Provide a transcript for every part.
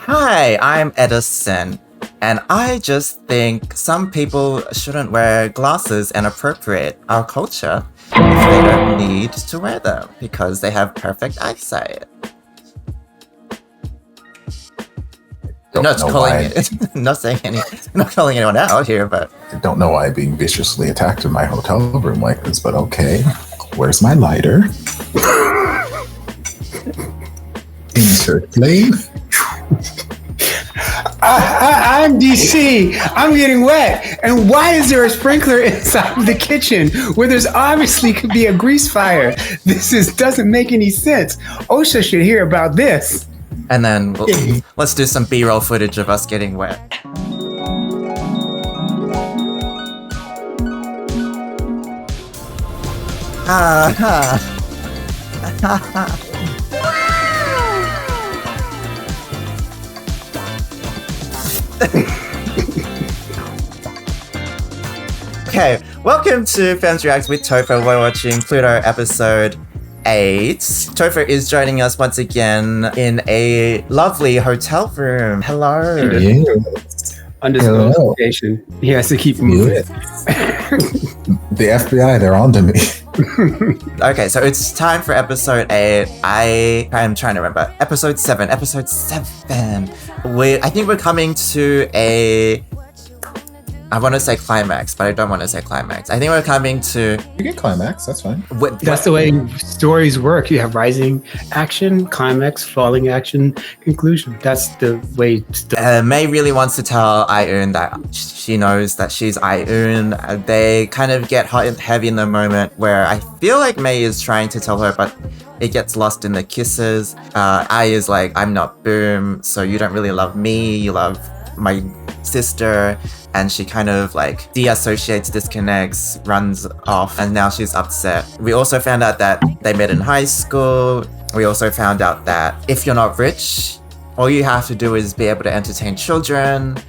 Hi, I'm Edison, and I just think some people shouldn't wear glasses and appropriate our culture if they don't need to wear them because they have perfect eyesight. Not calling anyone out here, but I don't know why I'm being viciously attacked in my hotel room like this, but okay. Where's my lighter? Interplane. I'm DC. I'm getting wet. And why is there a sprinkler inside of the kitchen where there's obviously could be a grease fire? Doesn't make any sense. OSHA should hear about this. And then let's do some B-roll footage of us getting wet. Okay, welcome to Femmes React with Topher. We're watching Pluto episode 8. Topher is joining us once again in a lovely hotel room. Hello. Yes. Undisclosed location. He has to keep moving. The FBI, they're on to me. Okay, so it's time for episode 8. I am trying to remember. Episode 7. I think we're coming to I want to say climax, but I don't want to say climax. I think we're coming to... You get climax, that's fine. That's the way stories work. You have rising action, climax, falling action, conclusion. That's the way... May really wants to tell Ai-eun that she knows that she's Ai-eun. They kind of get hot and heavy in the moment where I feel like May is trying to tell her, but it gets lost in the kisses. Ai is like, I'm not Boom, so you don't really love me. You love my sister. And she kind of like deassociates, disconnects, runs off, and now she's upset. We also found out that they met in high school. We also found out that if you're not rich, all you have to do is be able to entertain children,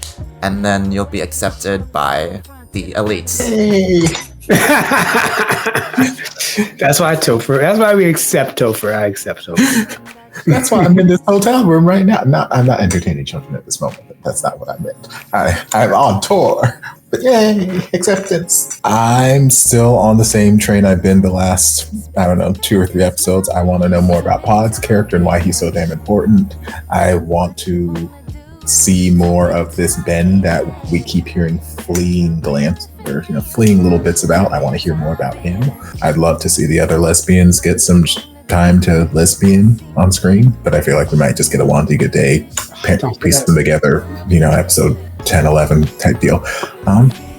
and then you'll be accepted by the elites. That's why we accept Topher. I accept Topher. That's why I'm in this hotel room right now. I'm not entertaining children at this moment. That's not what I meant. I'm on tour. But yay, acceptance. I'm still on the same train I've been the last, 2 or 3 episodes. I want to know more about Pod's character and why he's so damn important. I want to see more of this Ben that we keep hearing fleeing little bits about. I want to hear more about him. I'd love to see the other lesbians get some time to lesbian on screen, but I feel like we might just get a Wandy Good Day, piece them together, episode 10, 11 type deal.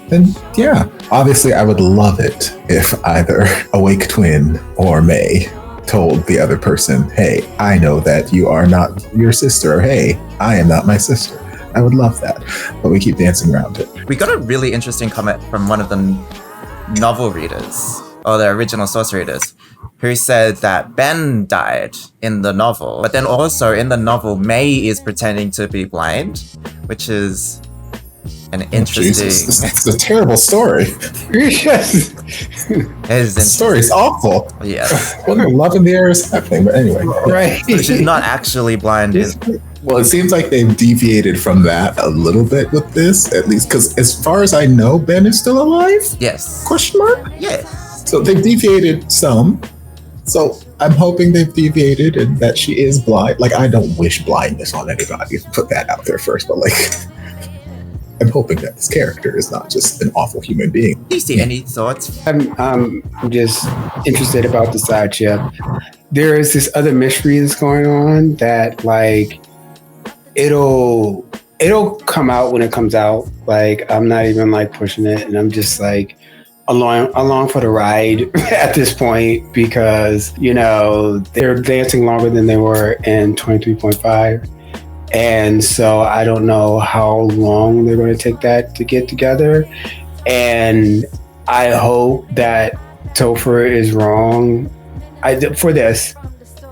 Then yeah, obviously I would love it if either Awake Twin or May told the other person, hey, I know that you are not your sister, or hey, I am not my sister. I would love that, but we keep dancing around it. We got a really interesting comment from one of the novel readers, or the original source readers, who said that Ben died in the novel, but then also in the novel, May is pretending to be blind, which is an interesting... It's a terrible story. The story's awful. Yeah. Well, love in the air is happening, but anyway. Right. So she's not actually blind. Well, it seems like they've deviated from that a little bit with this, at least, because as far as I know, Ben is still alive? Yes. Question mark? Yes. So they've deviated some. So I'm hoping they've deviated and that she is blind. Like, I don't wish blindness on anybody. Put that out there first. But, I'm hoping that this character is not just an awful human being. Do you see any thoughts? I'm just interested about the side chip. There is this other mystery that's going on that, it'll come out when it comes out. I'm not even, pushing it. And I'm just, along for the ride at this point because, they're dancing longer than they were in 23.5. And so I don't know how long they're going to take that to get together. And I hope that Topher is wrong for this.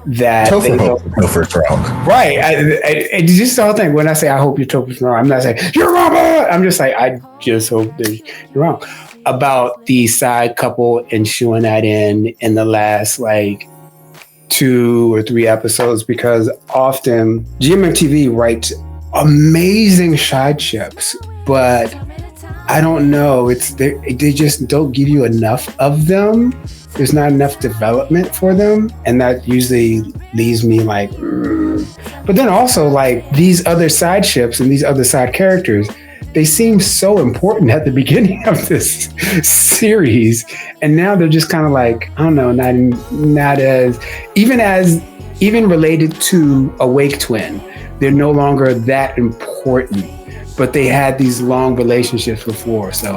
That Topher's wrong. Right. I just the whole thing. When I say I hope your Topher's wrong, I'm not saying you're wrong. I'm just like, I just hope that you're wrong. About the side couple and showing that in the last 2 or 3 episodes, because often GMMTV writes amazing side ships, but I don't know. They just don't give you enough of them. There's not enough development for them, and that usually leaves me like. But then also like these other side ships and these other side characters, they seem so important at the beginning of this series, and now they're just kind of like I don't know, not even related to Awake Twin. They're no longer that important, but they had these long relationships before, so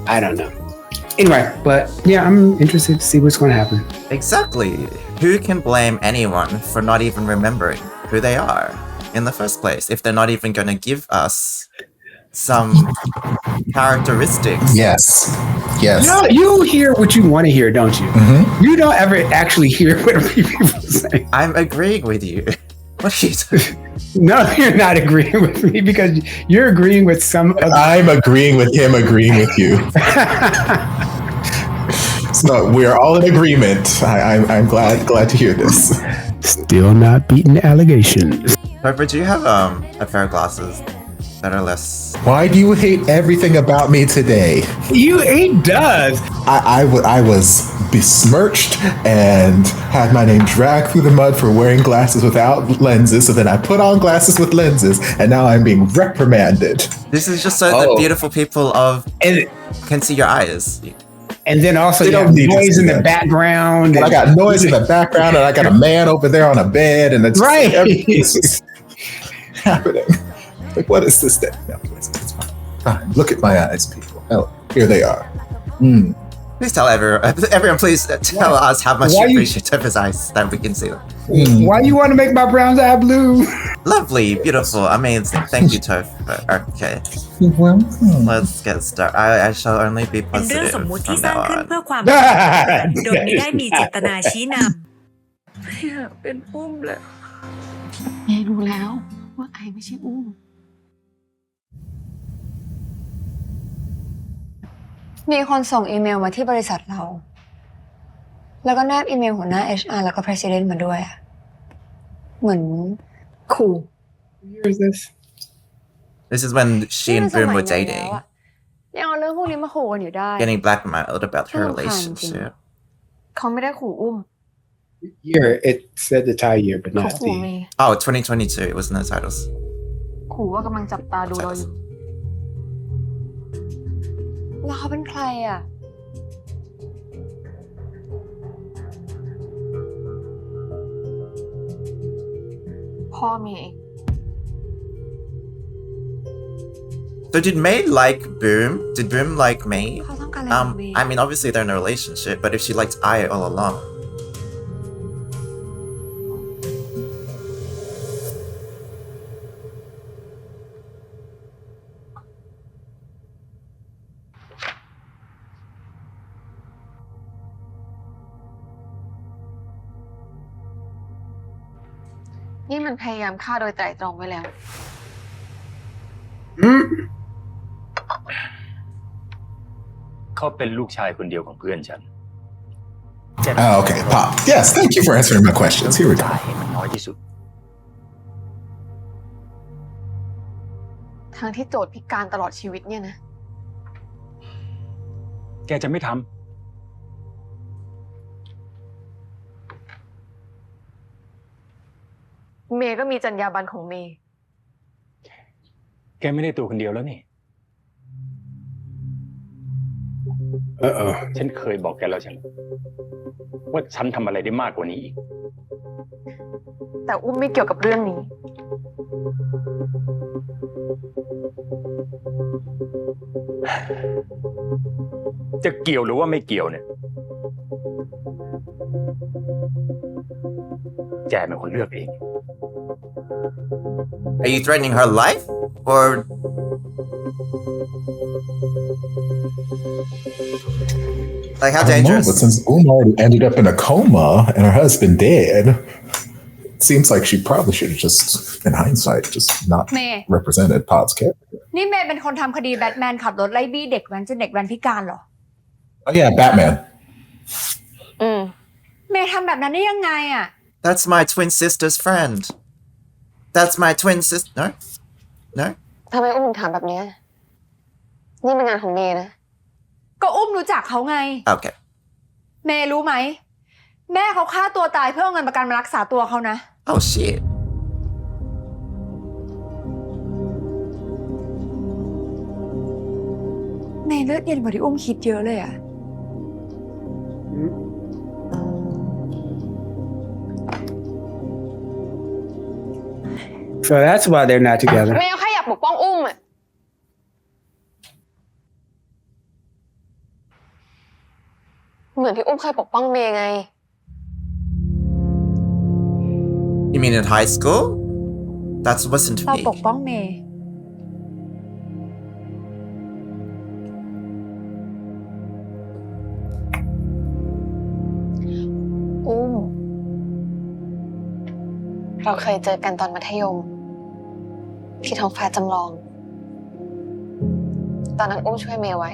I don't know. Anyway, but yeah, I'm interested to see what's going to happen. Exactly. Who can blame anyone for not even remembering who they are in the first place if they're not even going to give us some characteristics? Yes. You hear what you want to hear, don't you? Mm-hmm. You don't ever actually hear what people say. I'm agreeing with you. What are you doing? No, you're not agreeing with me because you're agreeing with some other. I'm agreeing with him agreeing with you. So we are all in agreement. I'm glad to hear this. Still not beating the allegations. Topher, do you have a pair of glasses that are less? Why do you hate everything about me today? He does. I was besmirched and had my name dragged through the mud for wearing glasses without lenses. So then I put on glasses with lenses, and now I'm being reprimanded. This is just so the beautiful people can see your eyes. And then also They you don't have need to noise see in the that. background. And I got noise in the background, and I got a man over there on a bed, and it's Right. everything's just happening. Like, what is this thing? No, it's fine. Fine. Look at my eyes, people. Oh, here they are. Please tell everyone, please tell us how much you appreciate Topher's eyes that we can see them. Why you want to make my brown eye blue? Lovely, beautiful, amazing. Thank you, Topher. Okay, let's get started. I shall only be เป็นเรื่อง positive สมมุติที่ from สร้าง now ขึ้น on. เพื่อความโดยไม่ได้มีเจตนาชี้นำอยากเป็นอุ้มแหละ ยายรู้แล้วว่าไอไม่ใช่อุ้มมีคนส่งอีเมลมาที่บริษัทเราแล้วก็แนบอีเมลหัวหน้า HR แล้วก็ President มาด้วยเหมือนขู่ Where is this? This is when she and Boom were dating, ยังเอาเรื่องพวกนี้มาขู่กันอยู่ได้ getting blackmailed about her relationship. เขาไม่ได้ขู่อุ้ม Year, it said the Thai year, but เขา not ขู่ the. เมย์ Oh, 2022, it was in the titles. ขู่ว่ากำลังจับตาดูเราอยู่แล้วเขาเป็นใครอ่ะพ่อเมย์ So did May like Boom? Did Boom like May? เขาต้องการอะไรจากเมย์ I mean, obviously they're in a relationship, but if she liked I all along.นี่มันพยายามฆ่าโดยไตร่ตรองไว้แล้ว เขาเป็นลูกชายคนเดียวของเพื่อนฉัน Oh, okay, Pop. Yes, thank you for answering my questions. Here we go. เห็นมันน้อยที่สุด ทางที่โจทย์พิการตลอดชีวิตเนี่ยนะ แกจะไม่ทำ เมย์ก็มีจรรยาบรรณของเมย์ แกไม่ได้ตัวคนเดียวแล้วนี่ Uh-oh. ฉันเคยบอกแกแล้วฉันว่าฉันทำอะไรได้มากกว่านี้อีก แต่อุ้มไม่เกี่ยวกับเรื่องนี้ จะเกี่ยวหรือว่าไม่เกี่ยวเนี่ย แกเป็นคนเลือกเอง Are you threatening her life? Or... Like, how I don't know, dangerous? but since Uma already ended up in a coma and her husband dead, it seems like she probably should have just, in hindsight, just not เมย์ represented Pop's character. นี่เมย์เป็นคนทำคดีแบทแมนขับรถไล่บี้เด็กแว้นจนเด็กแว้นพิการเหรอ Oh yeah, Batman. เมย์ทำแบบนั้นได้ยังไงอ่ะ That's my twin sister's friend. That's my twin sister. No? No? ทำไมอุ้มถึงถามแบบเนี้ยนี่เป็นงานของเมย์นะ ก็อุ้มรู้จักเขาไง Okay. เมย์รู้ไหม แม่เขาฆ่าตัวตายเพื่อเอาเงินประกันมารักษาตัวเขานะ Oh shit. เมย์เลือดเย็นกว่าที่อุ้มคิดเยอะเลยอะ So that's why they're not together. เมย์แค่อยากปกป้องอุ้มอะเหมือนที่อุ้มเคยปกป้องเมย์ไง You mean in high school? That wasn't เรา me. ปกป้องเมย์ อุ้ม เราเคยเจอกันตอนมัธยม ที่ท้องฟ้าจำลอง ตอนนั้นอุ้มช่วยเมย์ไว้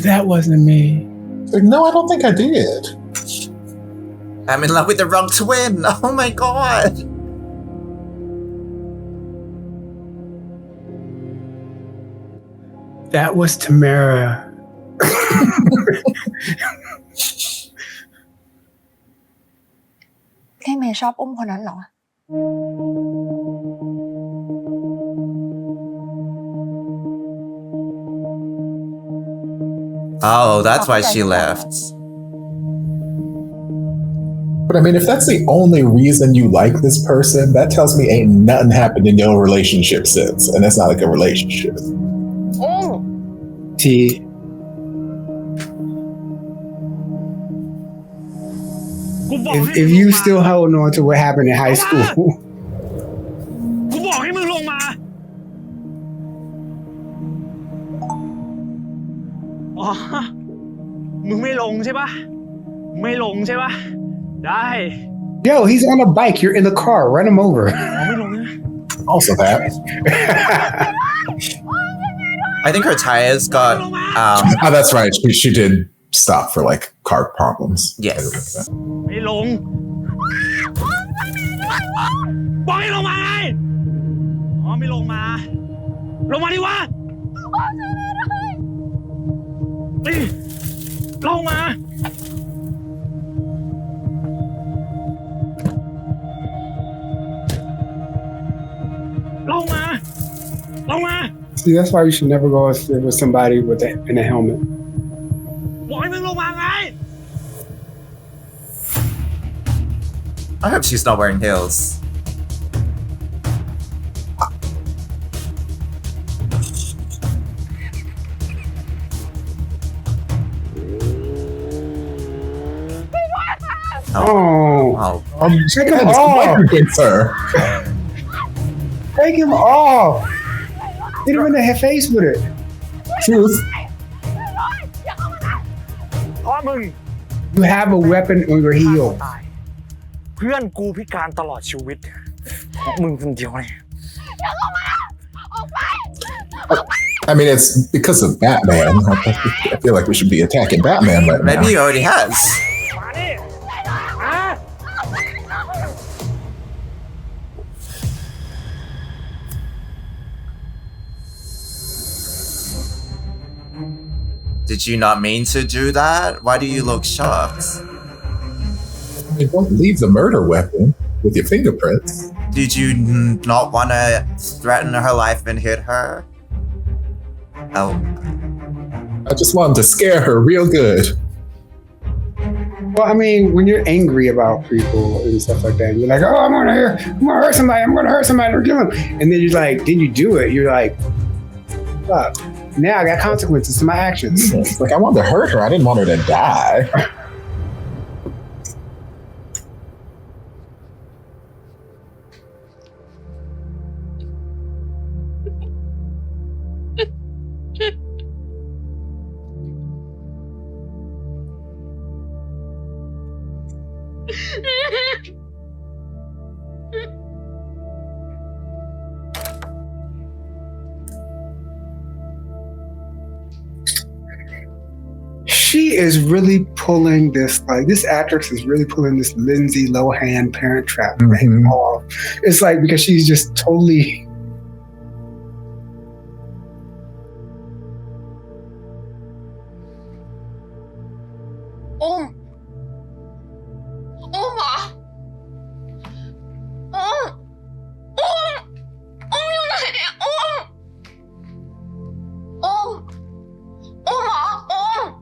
That wasn't me. Like, no, I don't think I did. I'm in love with the wrong twin. Oh my god. That was Tamara. ที่เมย์ชอบอุ้มคนนั้นเหรอ Oh, that's why she left. But I mean, if that's the only reason you like this person, that tells me ain't nothing happened in your relationship since. And that's not like a relationship. อุ้ม T. If you still hold on to what happened in high school, กูบอกให้มึงลงมา อ๋อ มึงไม่ลงใช่ปะไม่ลงใช่ปะได้ yo, he's on a bike. You're in the car. Run him over. อ๋อไม่ลงนะ Also that. I think her tires got Oh, that's right. She did stop for like car problems. yes. ไม่ลงบอกให้ลงมาไงอ๋อไม่ลงมา ลงมาดิวะลงมา ลงมา ลงมา See, that's why you should never go with somebody in a helmet. บอกให้มึงลงมาไง I hope she's not wearing heels. Oh, Oh. take him That is off. wonderful, sir. Take him off. Hit him in the face with it. Truth. เพราะมึง You have a weapon on your heel. ตายเพื่อนกูพิการตลอดชีวิตเพราะมึงคนเดียวเลย I mean, it's because of Batman. I feel like we should be attacking Batman right now. Maybe he already has. มาดิมา Did you not mean to do that? Why do you look shocked? I mean, don't leave the murder weapon with your fingerprints. Did you not want to threaten her life and hit her? Oh. I just wanted to scare her real good. Well, I mean, when you're angry about people and stuff like that, you're like, oh, I'm gonna hurt somebody, I'm gonna hurt somebody, or kill him. And then you're like, then you do it, you're like, fuck. Now I got consequences to my actions. It's like, I wanted to hurt her. I didn't want her to die. she is really pulling this, like, this actress is really pulling this Lindsay Lohan Parent Trap thing off. It's like, because she's just totally.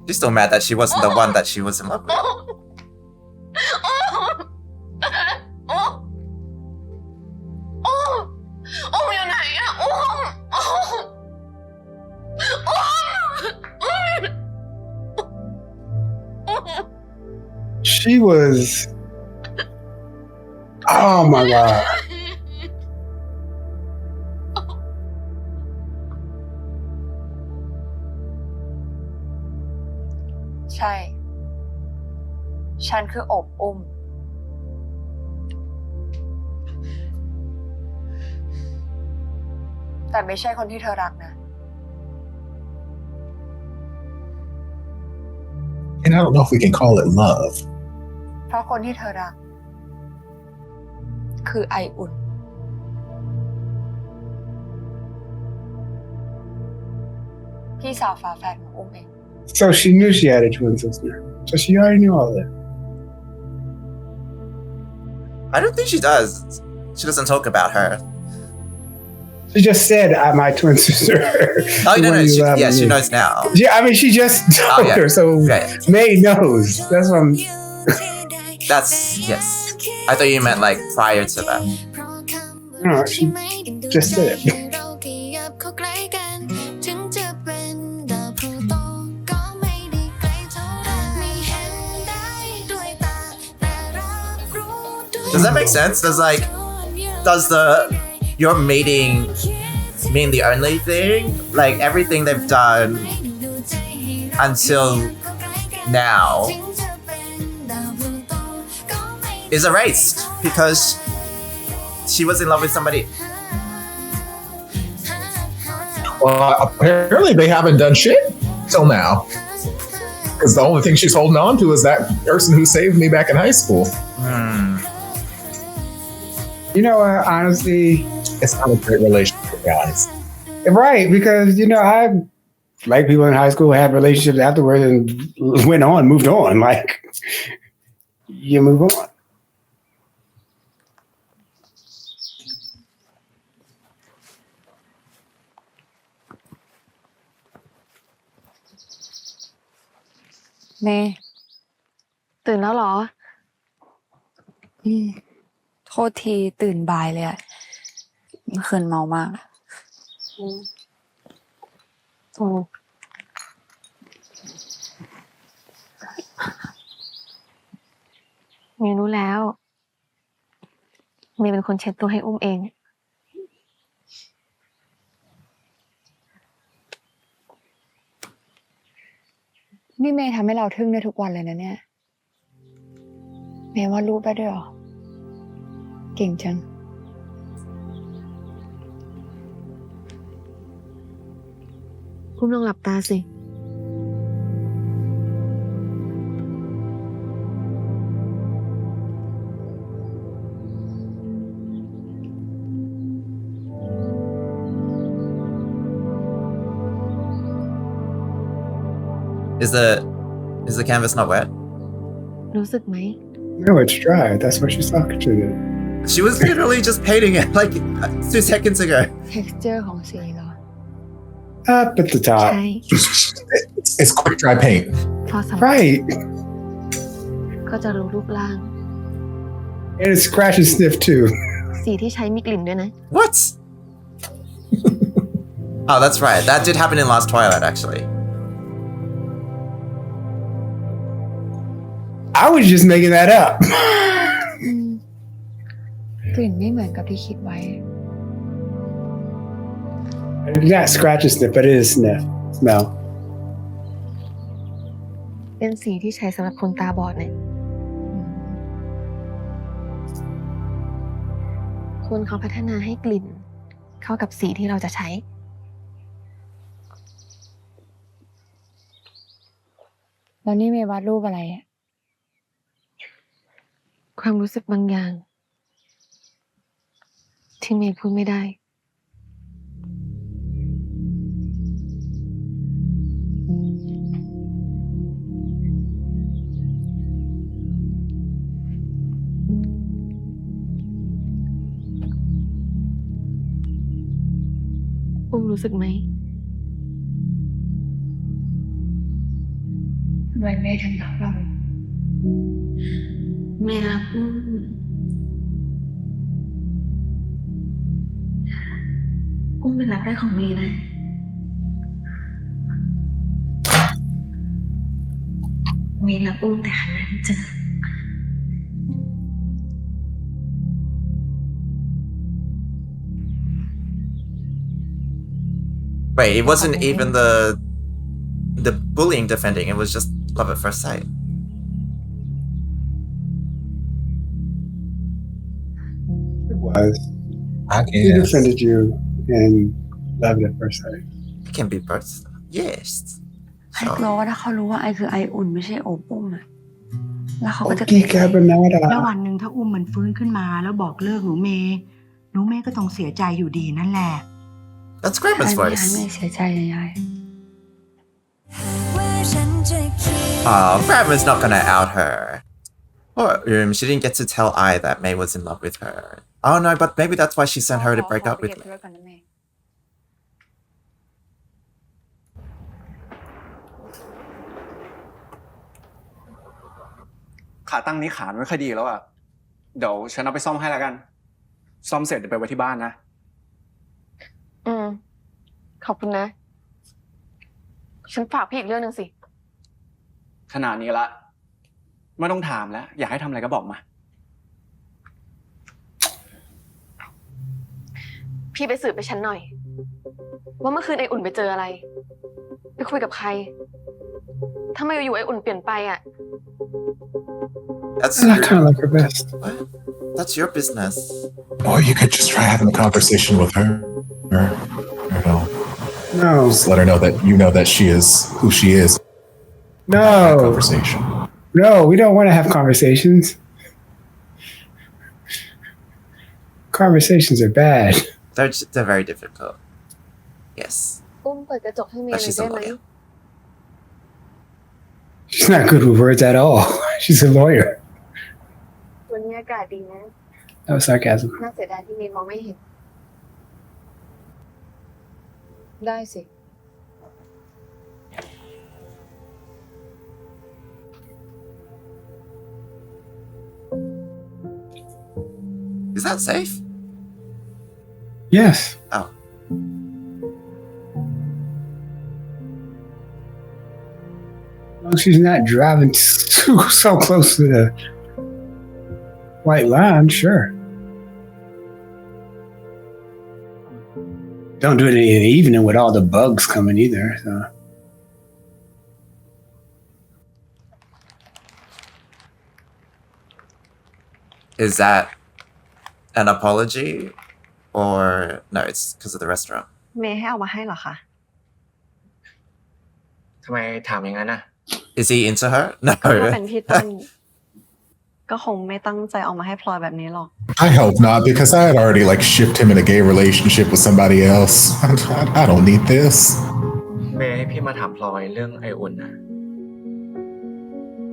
She's still mad that she wasn't the one that she was in love with. She was. Oh my God.ใช่ ฉันคืออบอุ้ม แต่ไม่ใช่คนที่เธอรักนะ And I don't know if we can call it love. เพราะคนที่เธอรัก คือไออุ่น พี่สาวฝาแฝดของอุ้มเอง So she knew she had a twin sister. So she already knew all that. I don't think she does. She doesn't talk about her. She just said, my twin sister. Oh, no, she knows now. Yeah, I mean, she just told her, so May knows. That's what I'm. Yes. I thought you meant like prior to that. No, she just said it. Does that make sense? Does your meeting mean the only thing? Like everything they've done until now is erased because she was in love with somebody. Well, apparently they haven't done shit till now. Because the only thing she's holding on to is that person who saved me back in high school. You know what? Honestly, it's not a great relationship, guys. Right, because I like people in high school had relationships afterwards and moved on. Like, you move on. May ตื่นแล้วเหรอ โทษทีตื่นบ่ายเลยอะเมื่อคืนเมามากเมย์รู้แล้วเมย์เป็นคนเช็ดตัวให้อุ้มเองนี่เมย์ทำให้เราทึ่งได้ทุกวันเลยนะเนี่ยเมย์วาดรูปได้ด้วยเหรอเก่งจังอุ้มลองหลับตาสิ Is the canvas not wet? รู้สึกไหม No, it's dry. That's what she's talking to. She was literally just painting it like 2 seconds ago. texture ของสีเหรอ Up at the top. ใช่ It's quick dry paint. พอสัมผัส Right. ก็จะรู้รูปร่าง And it's scratch and sniff too. สีที่ใช้มีกลิ่นด้วยนะ What? Oh, that's right. That did happen in Last Twilight, actually. I was just making that up. กลิ่นไม่เหมือนกับที่คิดไว้ It's not scratch and sniff, but it is sniff. Smell. เป็นสีที่ใช้สำหรับคนตาบอดเนี่ยคนเขาพัฒนาให้กลิ่นเข้ากับสีที่เราจะใช้ แล้วนี่เมย์วาดรูปอะไรอะ ความรู้สึกบางอย่าง ที่เมย์พูดไม่ได้ อุ้มรู้สึกไหม ทำไมเมย์ถึงรักเรา เมย์รักอุ้มเป็นรักแรกของเมย์นะ เมย์รักอุ้มแต่ครั้งแรกที่เจอ Wait, it wasn't even the bullying defending, it was just love at first sight. It was. I He guess. defended you and loved at first sight. It can be both. Yes. ไอ้กลัวว่าถ้าเขารู้ว่าไอ้คือไออุ่นไม่ใช่โอบอุ้มอะแล้วเขาก็จะ Oki Carbonara. แล้ววันหนึ่งถ้าอุ้มมันฟื้นขึ้นมาแล้วบอกเลิกหนูเมย์ก็ต้องเสียใจอยู่ดีนั่นแหละ That's ไอ้ Grandma's ไม่ให้ voice. เมย์เสียใจยาย Grandma's not gonna out her. Or she didn't get to tell I that May was in love with her. Oh no, but maybe that's why she sent her to break up with me. ขาตั้งนี้ขาไม่ค่อยดีแล้วอ่ะ เดี๋ยวฉันเอาไปซ่อมให้แล้วกัน ซ่อมเสร็จเดี๋ยวไปไว้ที่บ้านนะ ขอบคุณนะ ฉันฝากพี่อีกเรื่องหนึ่งสิ ขนาดนี้ละไม่ต้องถามแล้ว อยากให้ทำอะไรก็บอกมา พี่ไปสืบไปฉันหน่อย ว่าเมื่อคืนไออุ่นไปเจออะไร ไปคุยกับใครทำไมอยู่ๆไออุ่นเปลี่ยนไปอ่ะ That's I kind of like her best. what? That's your business. Or you could just try having a conversation with her. You know, No. just let her know that you know that she is who she is. Have a No. conversation. No, we don't want to have conversations. Conversations are bad. They're very difficult. Yes. อุ้มเปิดกระจกให้เมย์ But หน่อย she's ได้ a ไหม lawyer. She's not good with words at all. She's a lawyer. วันนี้อากาศดีนะ That was sarcasm. น่าเสียดายที่เมย์มองไม่เห็น ได้สิ Is that safe? Yes. Oh. As long as she's not driving so close to the white line, sure. Don't do it in the evening with all the bugs coming either. So. Is that an apology? Or no, it's because of the restaurant. เมย์ให้เอามาให้เหรอคะ ทำไมถามอย่างนั้นน่ะ Is he into her? No. ถ้าเป็นพี่ต้น ก็คงไม่ตั้งใจเอามาให้พลอยแบบนี้หรอก I hope not, because I had already like shipped him in a gay relationship with somebody else. I don't need this. เมย์ให้พี่มาถามพลอยเรื่องไออุ่นนะ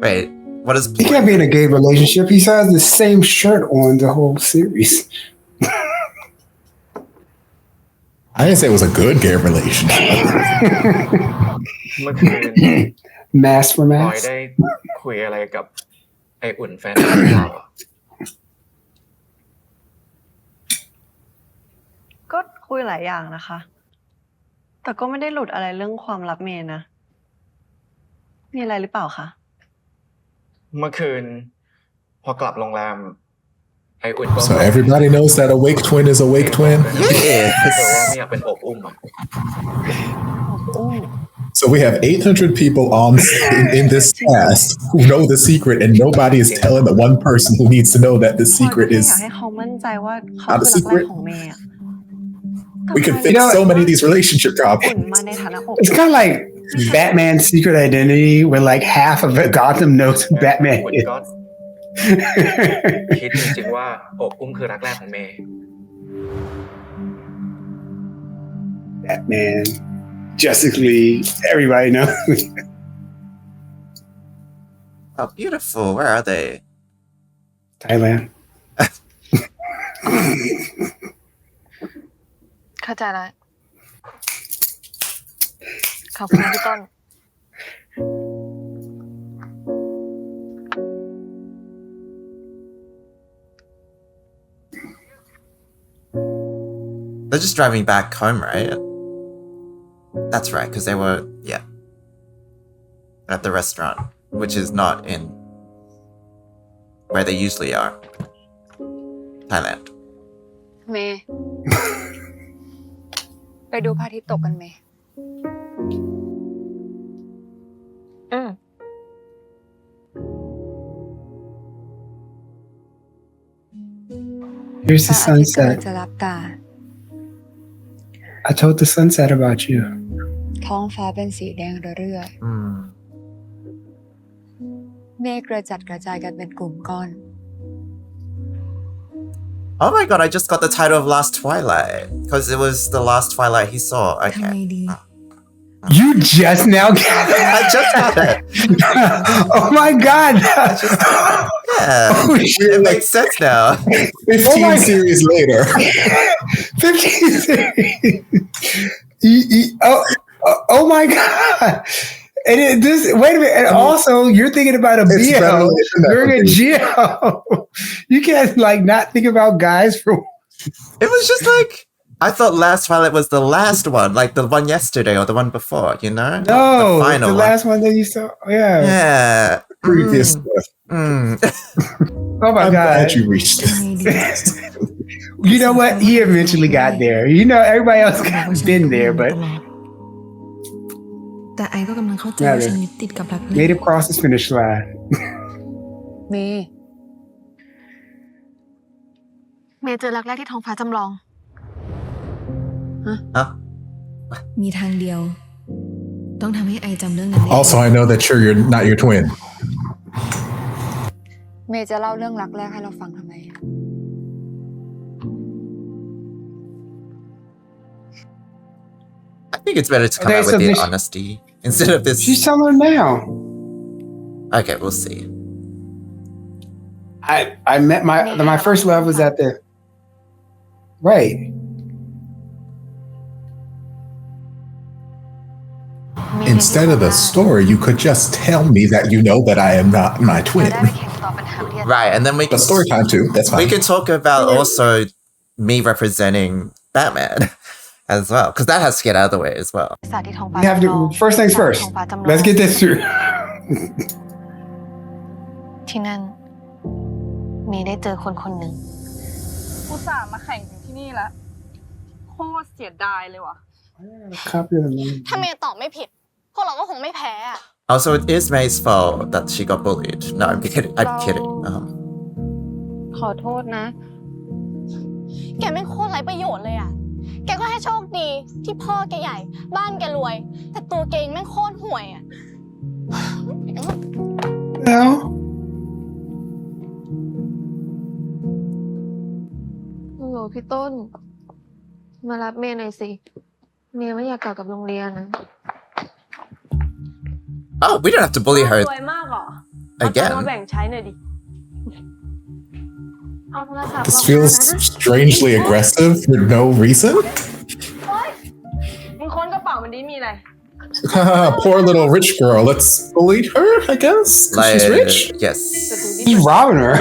Wait, what is He can't be in a gay relationship. He has the same shirt on the whole series. I didn't say it was a good gay relationship. เมื่อคืน Mask for พลอย mask. ได้คุยอะไรกับไออุ่นแฟนของเราอะ ก็คุยหลายอย่างนะคะ แต่ก็ไม่ได้หลุดอะไรเรื่องความลับเมย์นะ มีอะไรหรือเปล่าคะ เมื่อคืน พอกลับโรงแรม ไออุ่นก็ So everybody knows that a wake twin is a wake twin. เธอ Yes. ว่าไม่อยากเป็นอบอุ้มอ่ะ So we have 800 people in this cast who know the secret, and nobody is telling the one person who needs to know that the พลอย secret ก็แค่ is อยากให้เขามั่นใจว่าเขา not a คือรักแร secret. กของเมย์อะ We can fix so many of these relationship อุ่น problems. มาในฐานะอบ It's kind of like Batman's secret identity where like half of Gotham knows who Batman คุณ is. ก็คิดจริงๆว่าอกอุ้มคือรักแรกของเมย์ Batman, Justice League, everybody knows. Oh, beautiful. Where are they? Thailand. เข้าใจแล้วขอบคุณพี่ต้น They're just driving back home, right? That's right, because they were, yeah, at the restaurant, which is not in where they usually are. Thailand. เมย์ ไปดูพระอาทิตย์ตกกันเมย์ Here's พ the ระอาทิตย์กำลัง sunset. จะรับตา I told the sunset about you. ท้องฟ้าเป็นสีแดงระเรื่อย Mm. เมฆกระจัดกระจายกันเป็นกลุ่มก้อน Oh my god, I just got the title of Last Twilight. Because it was the last Twilight he saw. ทำ Okay. ไงดี You just now got it. I just got it. Oh my god. Yeah. Oh, shit. It makes sense now. 15 my series later. 15 series. Oh my god. And wait a minute. And also, you're thinking about a It's BL better during a GL. You can't like not think about guys from. It was just like, I thought Last Twilight was the last one, like the one yesterday or the one before, you know? No, the final the last one that you saw. Yeah. Yeah. Previous stuff. Oh my I'm god. glad you reached ทำไงดี You know what? He eventually got there. You know, everybody else has been there, but แต่ไอก็กำลังเข้าใจว่าฉันยึดติดกับรัก made it across the finish line. เมย์ เมย์เจอรักแรกที่ท้องฟ้าจำลอง Huh? มีทางเดียว ต้องทำให้ไอจำเรื่องนั้นได้ Also, I know that you're not your twin. เมย์จะเล่าเรื่องรักแรกให้เราฟังทำไม I think it's better to come Okay, out so with the this- honesty instead of this. She's telling her now. Okay, we'll see. I met my first love was at the right. Instead of the story, you could just tell me that you know that I am not my twin. Right, and then we But can story time too. That's fine. we can talk about also me representing Batman as well, because that has to get out of the way as well. ศาสตร์ที่ท้องฟ้า We have จำลอง to first things ศาสตร์ first. ที่ท้องฟ้าจำลอง Let's get this through. ที่นั่นเมย์ได้เจอคนคนหนึ่ง อุตส่าห์มาแข่งถึงที่นี่แล้วโคตรเสียดายเลยว่ะ Copy of the name. ถ้าเมย์ตอบไม่ผิด พวกเราก็คงไม่แพ้อะ Also, it is May's fault that she got bullied. No, I'm kidding. I'm kidding. ขอโทษนะ แกไม่งโคตรไร้ประโยชน์เลยอะแกก็แค่โชคดีที่พ่อแกใหญ่ บ้านแกรวย แต่ตัวแกเองแม่งโคตรห่วยอะ No. ฮัลโหลพี่ต้น มารับเมย์หน่อยสิ เมย์ไม่อยากกลับกับโรงเรียนนะ Oh, we don't have to bully her รวยมากเหรอ again. มาแบ่งใช้หน่อยดิ เอาโทรศัพท์ This feels strangely aggressive for no reason. มึงค้นกระเป๋ามันดีมีอะไร Poor little rich girl. Let's bully her, I guess. 'Cause she's rich. Yes. He's robbing her.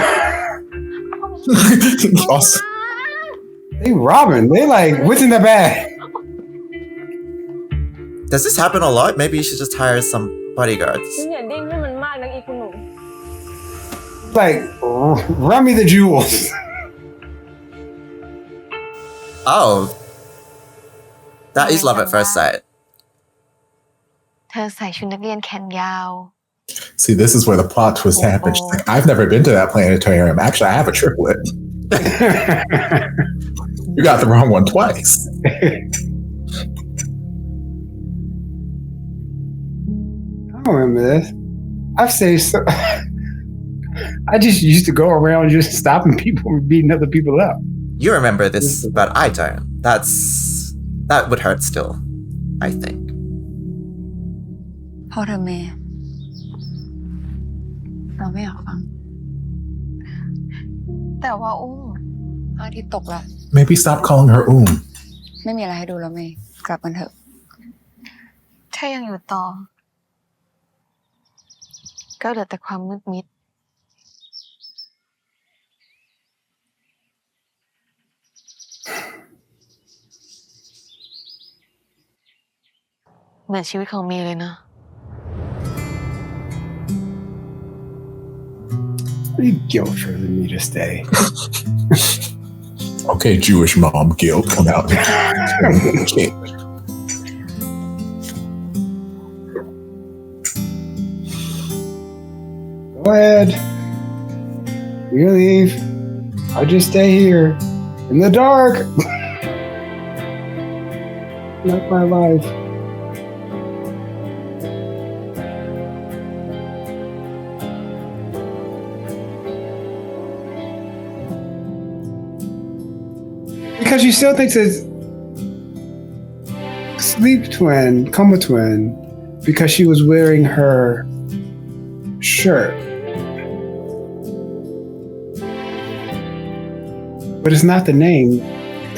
Awesome. They robbing. They like, what's in the bag? Does this happen a lot? Maybe you should just hire some bodyguards. มึงอย่าดิ้นให้มันมากนะอีคุณหนู Like, run me the jewels. Oh. That is love at first sight. เธอใส่ชุดนักเรียนแขนยาว See, this is where the plot twist happens. She's like, I've never been to that planetarium. Actually, I have a triplet. You got the wrong one twice. I don't remember this. I've saved so. I just used to go around just stopping people from beating other people up. You remember this, but I don't. That would hurt still, I think. พอเธอเมย์เราไม่อยากฟัง แต่ว่าอุ้มพระอาทิตย์ตกละ Maybe stop calling her Um. ไม่มีอะไรให้ดูแล้วเมย์กลับกันเถอะถ้ายังอยู่ต่อ ก็เหลือแต่ความมืดมิดเหมือนชีวิตของเมย์เลยนะ Pretty guilt tripping me to stay. Okay, Jewish mom guilt, come out. Go ahead. You leave. I'll just stay here in the dark. Not my life. Because she still thinks it's sleep twin, coma twin, because she was wearing her shirt. But it's not the name,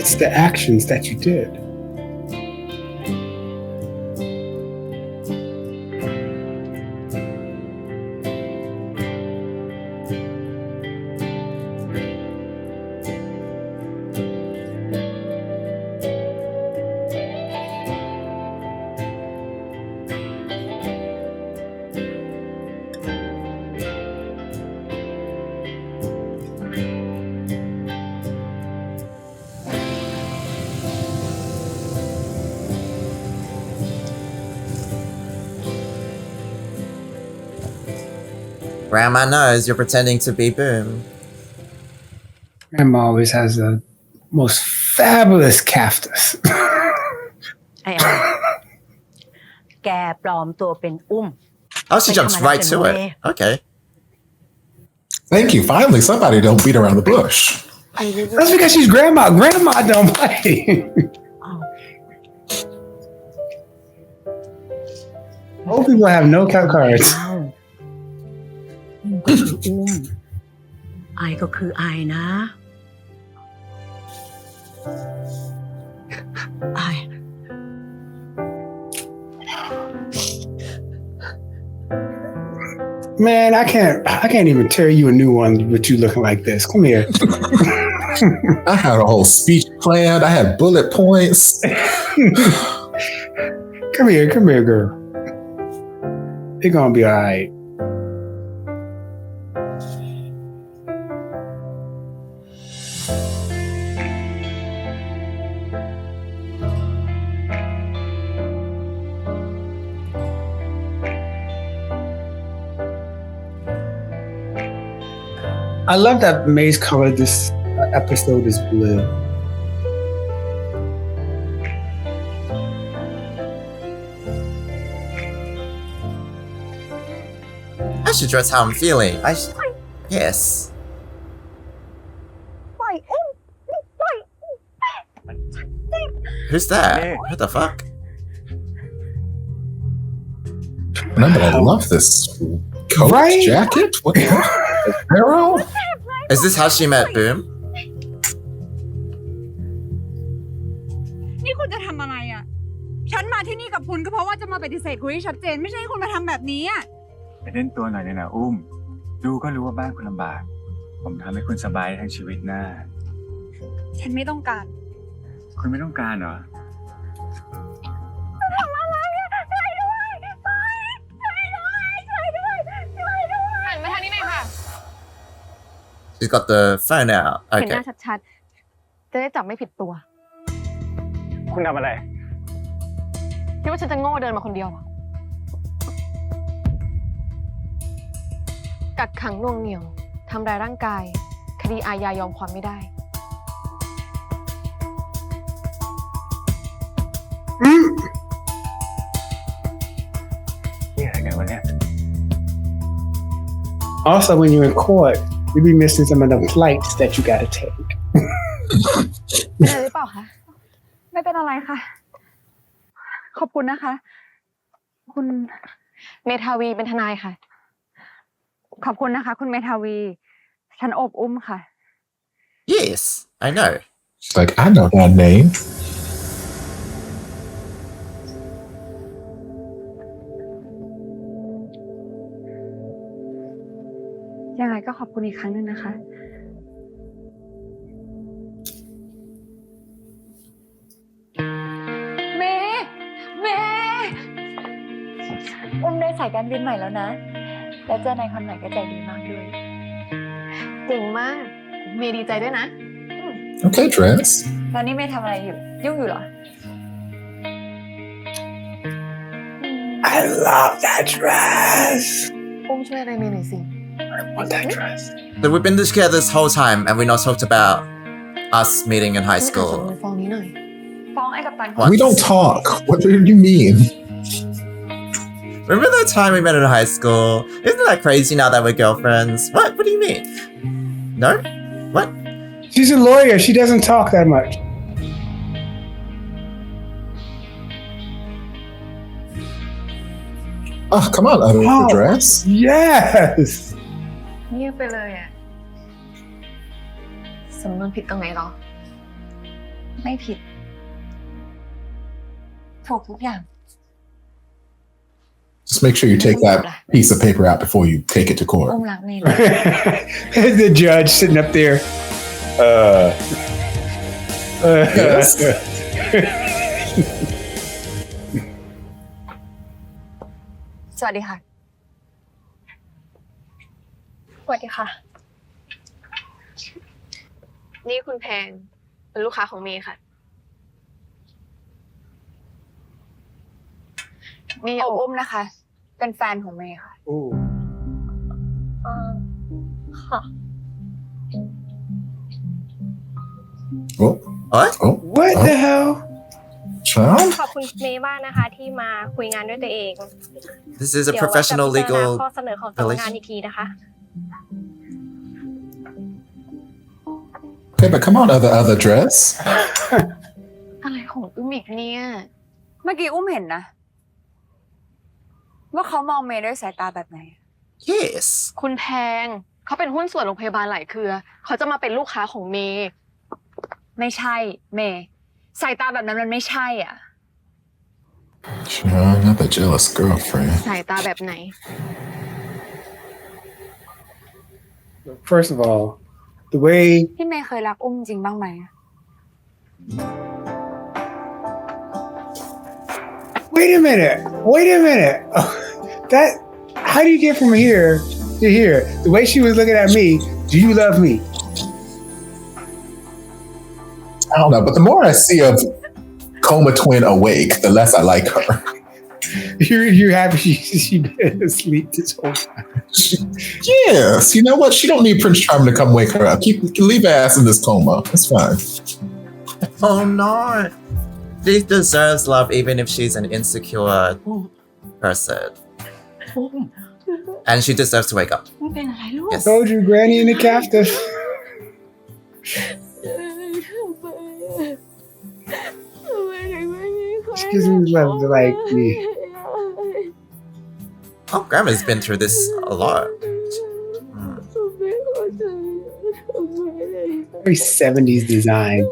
it's the actions that you did. Grandma knows you're pretending to be Boom. Grandma always has the most fabulous cactus. ไอ้อะไรแกปลอมตัวเป็นอุ้ม Oh, she jumps right to it. Okay. Thank you. Finally, somebody don't beat around the bush. That's because she's grandma. Grandma don't play. Old people have no count cards. ก็คืออุ้มไอก็คือไอนะไอ Man, I can't even tear you a new one with you looking like this. Come here. I had a whole speech planned. I had bullet points. Come here, girl. It's gonna be all right. I love that May's color this episode is blue. I should dress how I'm feeling. Yes. Who's that? What the fuck? Remember, I love this coat jacket. What the fuck? Arrow? Is this how she met Boom? นี่คุณจะทำอะไรอ่ะ ฉันมาที่นี่กับคุณก็เพราะว่าจะมาปฏิเสธคุณให้ชัดเจนไม่ใช่ให้คุณมาทำแบบนี้อ่ะ ไปเล่นตัวหน่อยเลยนะอุ้ม ดูก็รู้ว่าบ้านคุณลำบาก ผมทำให้คุณสบายทั้งชีวิตหน้า ฉันไม่ต้องการ คุณไม่ต้องการเหรอ ทำอะไรอ่ะช่วยด้วยหันมาทางนี้หน่อยค่ะ She's got the phone out. เห็นห Okay. น้าชัดๆ จะได้จับไม่ผิดตัว คุณทำอะไร คิดว่าฉันจะโง่เดินมาคนเดียวเหรอ กักขังน่วงเหนี่ยวทำร้ายร่างกาย คดีอาญายอมความไม่ได้ นี่อะไรกันวะเนี่ย Also, when you're in court, you be missing some of the flights that you gotta take. เป็นอะไรหรือเปล่าคะ ไม่เป็นอะไรค่ะ ขอบคุณนะคะ คุณ เมทาวีเป็นทนายค่ะ ขอบคุณนะคะ คุณเมทาวี ฉันอบอุ้มค่ะ Yes, I know. She's like, I know that name. ยังไงก็ขอบคุณอีกครั้งหนึ่งนะคะ เมอุ้มได้สายการบินใหม่แล้วนะ แล้วเจอนายคนใหม่ก็ใจดีมากด้วย เก่งมาก เมย์ดีใจด้วยนะ Okay, Dress. ตอนนี้เมย์ทำอะไรอยู่ ยุ่งอยู่เหรอ I love that dress. อุ้มช่วยอะไรเมย์หน่อยสิ I want that dress. So we've been together this whole time and we not talked about us meeting in high ส school. มุดฟองนี้หน่อย ฟ้องไอ้กัปตัน What? We don't talk. What do you mean? Remember that time we met in high school? Isn't that crazy now that we're girlfriends? What? What do you mean? No? What? She's a lawyer. She doesn't talk that much. Oh, come on, out of the dress. Yes. เงียบไปเลยอ่ะสำนวนผิดตรงไหนหรอ ไม่ผิด ถูกทุกอย่าง Just make sure you take that piece of paper out before you take it to court. อุ้มรักเมย์ The judge sitting up there. Yes. สวัสดีค่ะ สวัสดีค่ะ นี่คุณแพงเป็นลูกค้าของเมย์ค่ะ นี่ อบอุ้มนะคะ เป็นแฟนของเมย์ค่ะ Ooh. ค่ะ Oh, What? oh, What the hell? child. ขอบคุณเมย์มากนะคะที่มาคุยงานด้วยตัวเอง This is a professional เดี๋ยวเราจะพิจาร legal ณาข้อเสนอของสำนักงานอีกทีนะคะ Okay, but come on, other dress. อะไรของอุ้มอีกเนี่ย เมื่อกี้อุ้มเห็นนะ ว่าเขามองเมย์ด้วยสายตาแบบไหน Yes. คุณแพงเขาเป็นหุ้นส่วนโรงพยาบาลหลายเครือ เขาจะมาเป็นลูกค้าของเมย์ ไม่ใช่ เมย์สายตาแบบนั้นมันไม่ใช่อ่ะ Child, not the jealous girlfriend. สายตาแบบไหน First of all, the way พี่เมย์เคยรักอุ้มจริงบ้างไหม Wait a minute. That how do you get from here to here? The way she was looking at me, do you love me? I don't know, but the more I see of Coma Twin awake, the less I like her. You're happy she been asleep this whole time. Yes, you know what? She don't need Prince Charming to come wake her up. Leave her ass in this coma. It's fine. Oh no. She deserves love even if she's an insecure person. And she deserves to wake up. เป็นอะไรลูก Yes. Told you, Granny in the captive. She doesn't love like me. Oh, Grandma's been through this a lot. Very 70s design.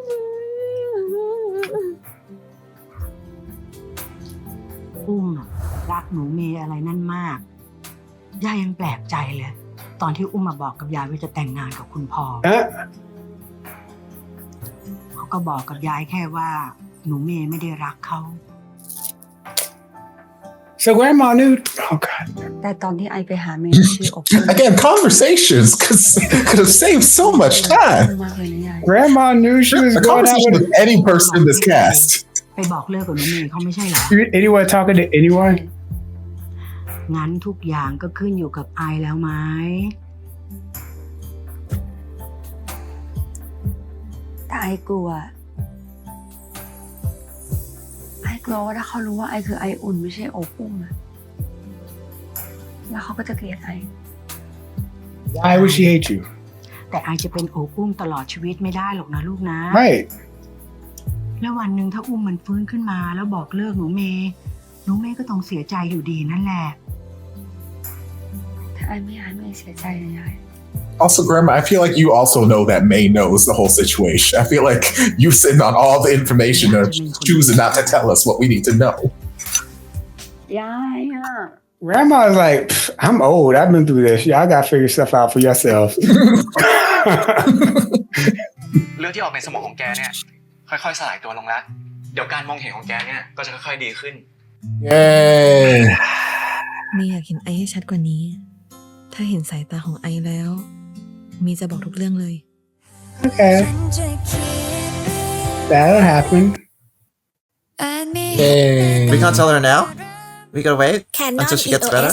อุ้มอะรักหนูเมย์อะไรนั่นมากยายยังแปลกใจเลย ตอนที่อุ้มมาบอกกับยายว่าจะแต่งงานกับคุณพ่อ เขาก็บอกกับยายแค่ว่าหนูเมย์ไม่ได้รักเขา So grandma knew. Oh God. แต่ตอนที่ไอไปหาเมย์ที่อบอุ้ม Again, conversations could have saved so much time. มากเลยนะยาย Grandma knew she was A going out conversation with with any person in this cast. ไปบอกเลิกกับหนูเมย์เขาไม่ใช่เหรอ anyone talking to anyone. งั้นทุกอย่างก็ขึ้นอยู่กับไอแล้วไหม แต่ไอกลัวว่าถ้าเขารู้ว่าไอคือไออุ่นไม่ใช่อบอุ้มอะแล้วเขาก็จะเกลียดไอ Why would she hate you? แต่ไอจะเป็นโอบอุ้มตลอดชีวิตไม่ได้หรอกนะลูกนะ Right. แล้ววันหนึ่งถ้าอุ้มมันฟื้นขึ้นมาแล้วบอกเลิกหนูเมย์ก็ต้องเสียใจอยู่ดีนั่นแหละ ถ้าไอ้ไม่อยากให้เมย์เสียใจเลย Also, Grandma, I feel like you also know that May knows the whole situation. I feel like you sitting on all the information and choosing not to tell us what we need to know. ยายอ่ะ Grandma's like, I'm old. I've been through this. Y'all gotta figure stuff out for yourself. เรื่องที่ออกในสมองของแกเนี่ยค่อยๆสลายตัวลงแล้วเดี๋ยวการมองเห็นของแกเนี่ยก็จะค่อยๆดีขึ้น Yay. มีอยากเห็นไอให้ชัดกว่านี้ ถ้าเห็นสายตาของไอแล้ว มีจะบอกทุกเรื่องเลย Okay. That'll happen. Yay. We can't tell her now. We gotta wait until she gets better.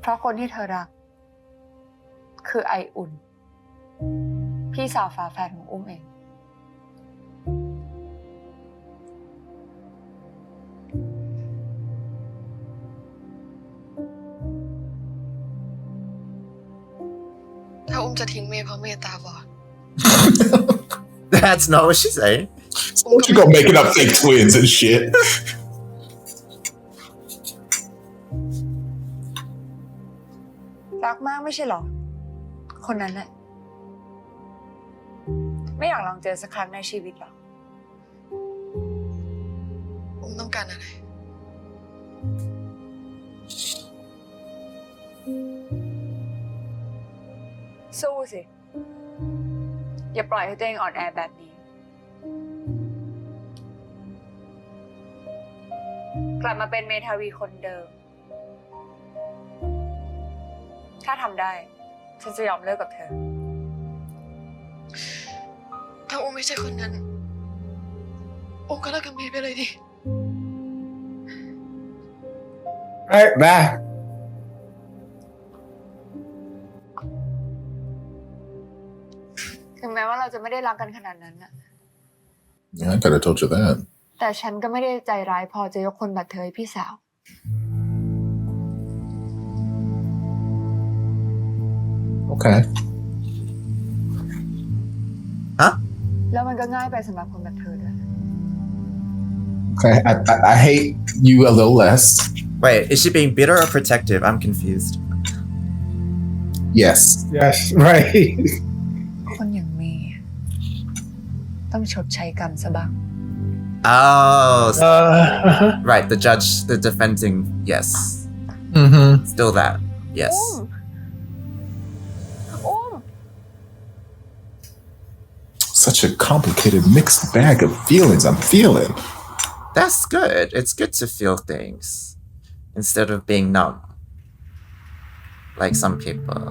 เพราะคนที่เธอรัก คือไออุ่น พี่สาวฝาแฝดของอุ้มเอง ถ้าอุ้มจะทิ้งเมย์เพราะเมย์ตาบอด That's not what she's saying. Don't you go making up fake twins and shit. รักมากไม่ใช่หรอ คนนั้นน่ะไม่อยากลองเจอสักครั้งในชีวิตหรอ อุ้มต้องการอะไร สู้สิ อย่าปล่อยให้ตัวเองอ่อนแอแบบนี้ กลับมาเป็นเมทาวีคนเดิม ถ้าทำได้ ฉันจะยอมเลิกกับเธอ ถ้าอุ้มไม่ใช่คนนั้นอุ้มก็เลิกกับเมย์ไปเลยดิ Right, bye. ถึงแม้ว่าเราจะไม่ได้รักกันขนาดนั้นน่ะ Yeah, I could have told you that. แต่ฉันก็ไม่ได้ใจร้ายพอจะยกคนแบบเธอให้พี่สาว Okay. แล้วมันก็ง่ายไปสำหรับคนแบบเธอด้วย Okay. I hate you a little less. Wait, is she being bitter or protective? I'm confused. Yes. Yes, right. คนอย่างเมย์ต้องชดใช้กรรมซะบ้าง Oh, Uh-huh. right. The judge, the defending, yes. Mm-hmm. Still that, yes. อุ้ม Such a complicated mixed bag of feelings I'm feeling. That's good. It's good to feel things instead of being numb, like some people.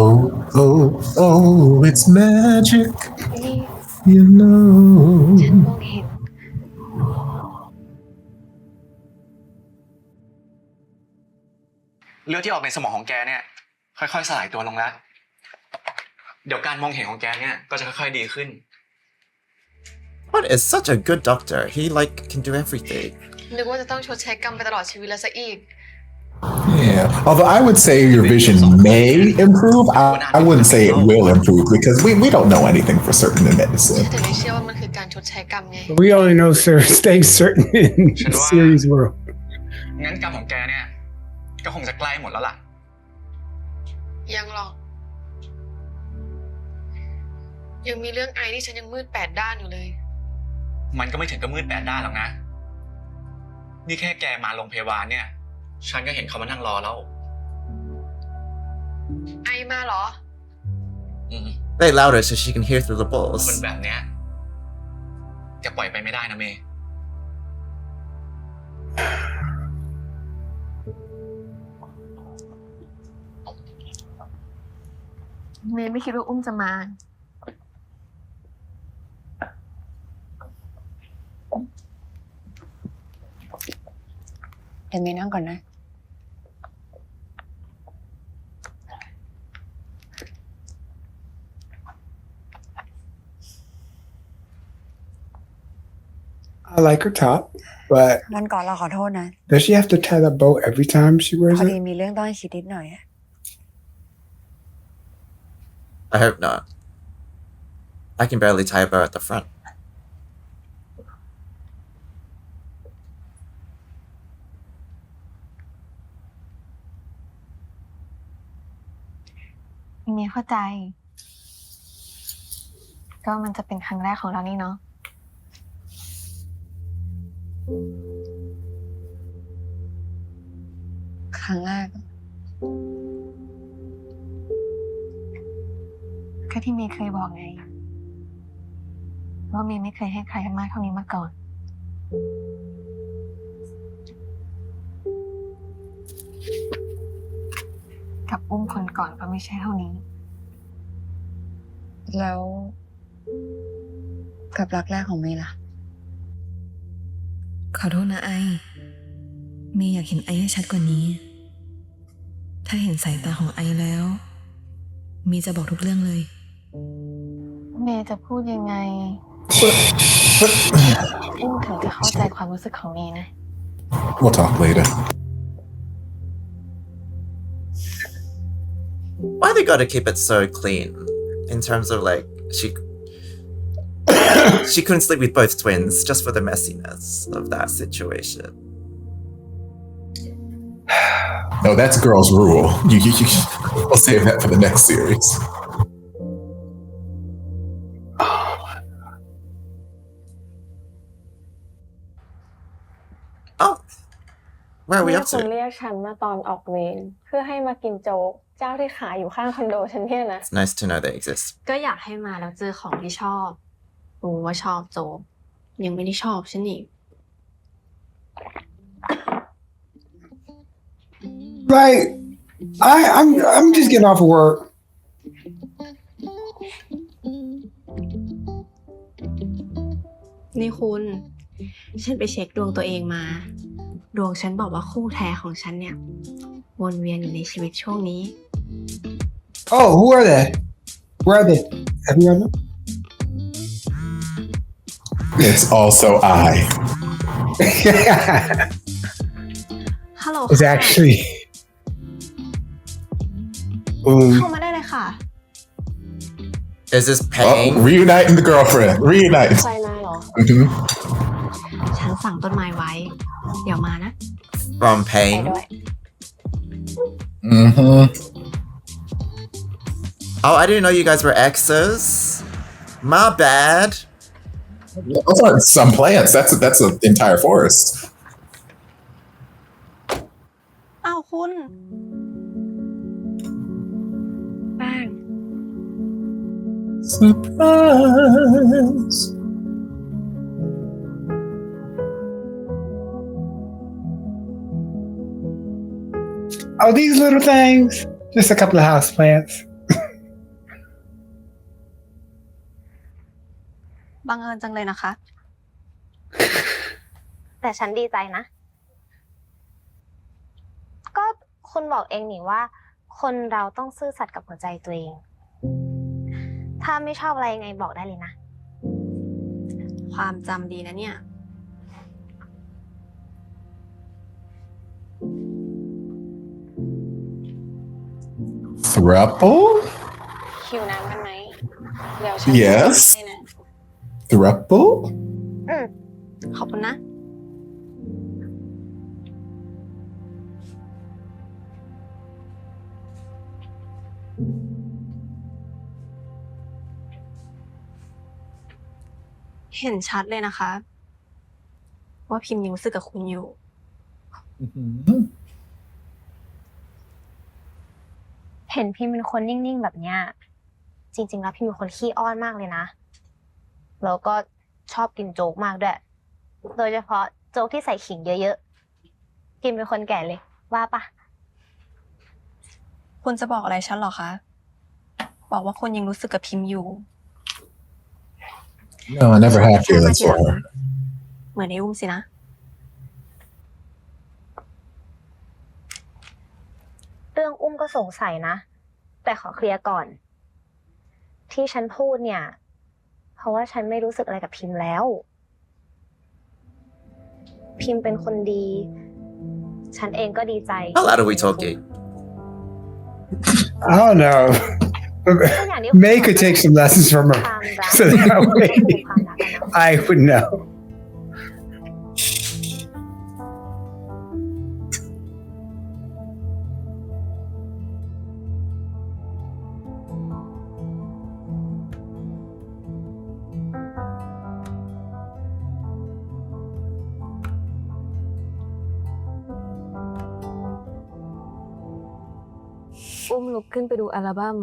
Oh, oh, oh, it's magic. นี่ You know. ฉันมองเห็น เลือดที่ออกในสมองของแกเนี่ยค่อยๆสลายตัวลงแล้วเดี๋ยวการมองเห็นของแกเนี่ยก็จะค่อยๆดีขึ้น What is such a good doctor? He can do everything. นึกว่าจะต้องชดใช้กรรมไปตลอดชีวิตแล้วซะอีก Yeah. Although I would say your vision may improve, I wouldn't say it will improve because we don't know anything for certain in medicine. แต่ไม่เชื่อว่ามันคือการชดใช้กรรมไง We only know things certain in the series world. งั้นกรรมของแกเนี่ยก็คงจะใกล้หมดแล้วล่ะ ยังหรอก ยังมีเรื่องไอที่ฉันยังมืดแปดด้านอยู่เลย มันก็ไม่ถึงกับมืดแปดด้านหรอกนะนี่แค่แกมาโรงพยาบาลเนี่ยฉันก็เห็นเขามานั่งรอแล้ว ไอมาเหรอ Say louder so she can hear through the คน balls. แบบเนี้ยจะปล่อยไปไม่ได้นะเมย์ เมย์ไม่คิดว่าอุ้มจะมา เดี๋ยวเมย์นั่งก่อนนะ I like her top, but วันก่อนเราขอโทษนะ does she have to tie that bow every time she พ wears อดี it? มีเรื่องต้องให้คิดนิดหน่อย I hope not. I can barely tie a bow at the front. เมียเข้าใจ ก็มันจะเป็นครั้งแรกของเรานี่เนาะ ครั้งแรก ก็ที่เมย์เคยบอกไง ว่าเมย์ไม่เคยให้ใครมากเท่านี้มาก่อน กับอุ้มคนก่อนก็ไม่ใช่เท่านี้ แล้วกับรักแรกของเมย์ล่ะ ขอโทษนะไอเมย์อยากเห็นไอให้ชัดกว่านี้ ถ้าเห็นสายตาของไอแล้วเมย์จะบอกทุกเรื่องเลย เมย์จะพูดยังไง อุ้มถึงจะเข้าใจความรู้สึกของเมย์นะ We'll talk later. Why they gotta keep it so clean? In terms of like, she couldn't sleep with both twins just for the messiness of that situation. No, that's girls' rule. We'll save that for the next series. Oh, where are we มี up คน to? เรียกฉันมาตอนออกเวรเพื่อให้มากินโจ๊กเจ้าที่ขายอยู่ข้างคอนโดฉันเนี่ยนะ It's nice to know they exist. ก็อยากให้มาแล้วเจอของที่ชอบรู้ว่าชอบโจ๊กยังไม่ได้ชอบฉันอีก Like, I'm just getting off of work. นี่คุณ ฉันไปเช็คดวงตัวเองมา ดวงฉันบอกว่าคู่แท้ของฉันเนี่ยวนเวียนอยู่ในชีวิตช่วงนี้ Oh, who are they? Where are they? Have you read them? It's also I. ฮัลโหล It's actually. เข้ามาได้เลยค่ะ Is this pain? Reuniting the girlfriend. Reunite. ใครมาเหรอ Mhm. ฉันสั่งต้นไม้ไว้ เดี๋ยวมานะ From ไป pain? ด้วย Mm-hmm. Oh, I didn't know you guys were exes. My bad. Those aren't some plants. That's an entire forest. อ้าวคุณ แป้ง Surprise. Oh, these little things. Just a couple of house plants. บังเอิญจังเลยนะคะ แต่ฉันดีใจนะ ก็คุณบอกเองนี่ว่า คนเราต้องซื่อสัตย์กับหัวใจตัวเอง ถ้าไม่ชอบอะไรยังไงบอกได้เลยนะ ความจำดีนะเนี่ย Thruple? คิวน้ำกันไหม เดี๋ยวฉัน Yes. ให้นะ Thruple? ขอบคุณนะ เห็นชัดเลยนะคะ ว่าพิมพ์ยังรู้สึกกับคุณอยู่ เห็นพิมเป็นคนนิ่งๆแบบเนี้ย จริงๆแล้วพิมเป็นคนขี้อ้อนมากเลยนะ แล้วก็ชอบกินโจ๊กมากด้วย โดยเฉพาะโจ๊กที่ใส่ขิงเยอะๆ พิมเป็นคนแก่เลย ว่าปะ คุณจะบอกอะไรฉันหรอคะ บอกว่าคุณยังรู้สึกกับพิมพ์อยู่ No, I never had feelings for her. เหมือนไอ้อุ้มสินะ เรื่องอุ้มก็สงสัยนะ แต่ขอเคลียร์ก่อน ที่ฉันพูดเนี่ย เพราะว่าฉันไม่รู้สึกอะไรกับพิมพ์แล้ว พิมพ์เป็นคนดี ฉันเองก็ดีใจ How loud are we talking? I don't know. May could take some lessons from her. So that way I would know.อุ้มลุกขึ้นไปดูอัลบั้ม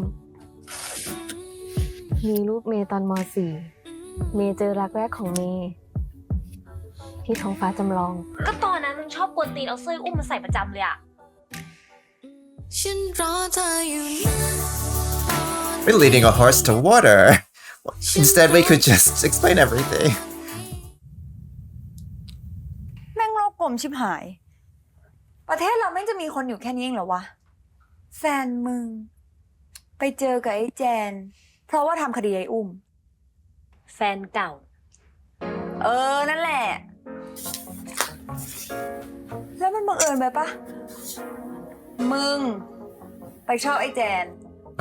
มีรูปเมย์ตอนม .4 เมย์เจอรักแรกของเมย์ที่ท้องฟ้าจำลอง ก็ตอนนั้นมึงชอบกวนตีนเอาเสื้ออุ้มมาใส่ประจำเลยอะ We're leading a horse to water. Instead, we could just explain everything. แม่งโลกกลมชิบหาย ประเทศเราแม่งจะมีคนอยู่แค่นี้เองเหรอวะ แฟนมึง ไปเจอกับไอ้แจน เพราะว่าทำคดีไอ้อุ้ม แฟนเก่า นั่นแหละ แล้วมันบังเอิญไปปะมึง ไปชอบไอ้แจน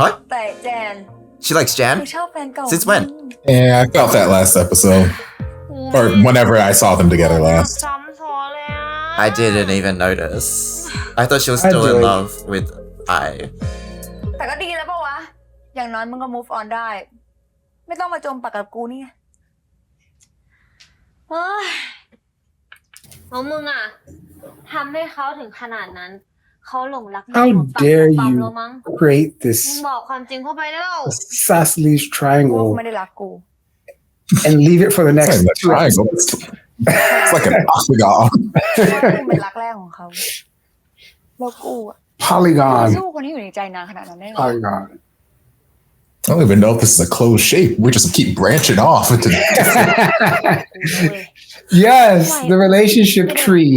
What? แต่แจน She likes Jan? คือชอบแฟนเก่า Since when? Yeah, I felt that last episode. Or whenever I saw them together last. ซ้ำซ้อนเลยอะ I didn't even notice. I thought she was still in love with I. แต่ก็ดีแล้วปะวะ อย่างน้อยมึงก็ move on ได้ ไม่ต้องมาจมปักกับกูนี่ไง เฮ้ยแล้วมึงอะทำให้เขาถึงขนาดนั้น เขาหลงรัก How dare you แล้วมั้ง create มึง this บอกความจริงเข้าไปแล้ว Sasli's กู triangle ไม่ได้รักกู and leave it for the It's next not even a two triangle. episodes. It's like an octagon. กูเป็นรักแรกของเขา แล้วกูอะ Polygon. สู้คนที่อยู่ในใจนานขนาดนั้นได้ไง Polygon. I don't even know if this is a closed shape. We just keep branching off into Yes, the relationship tree.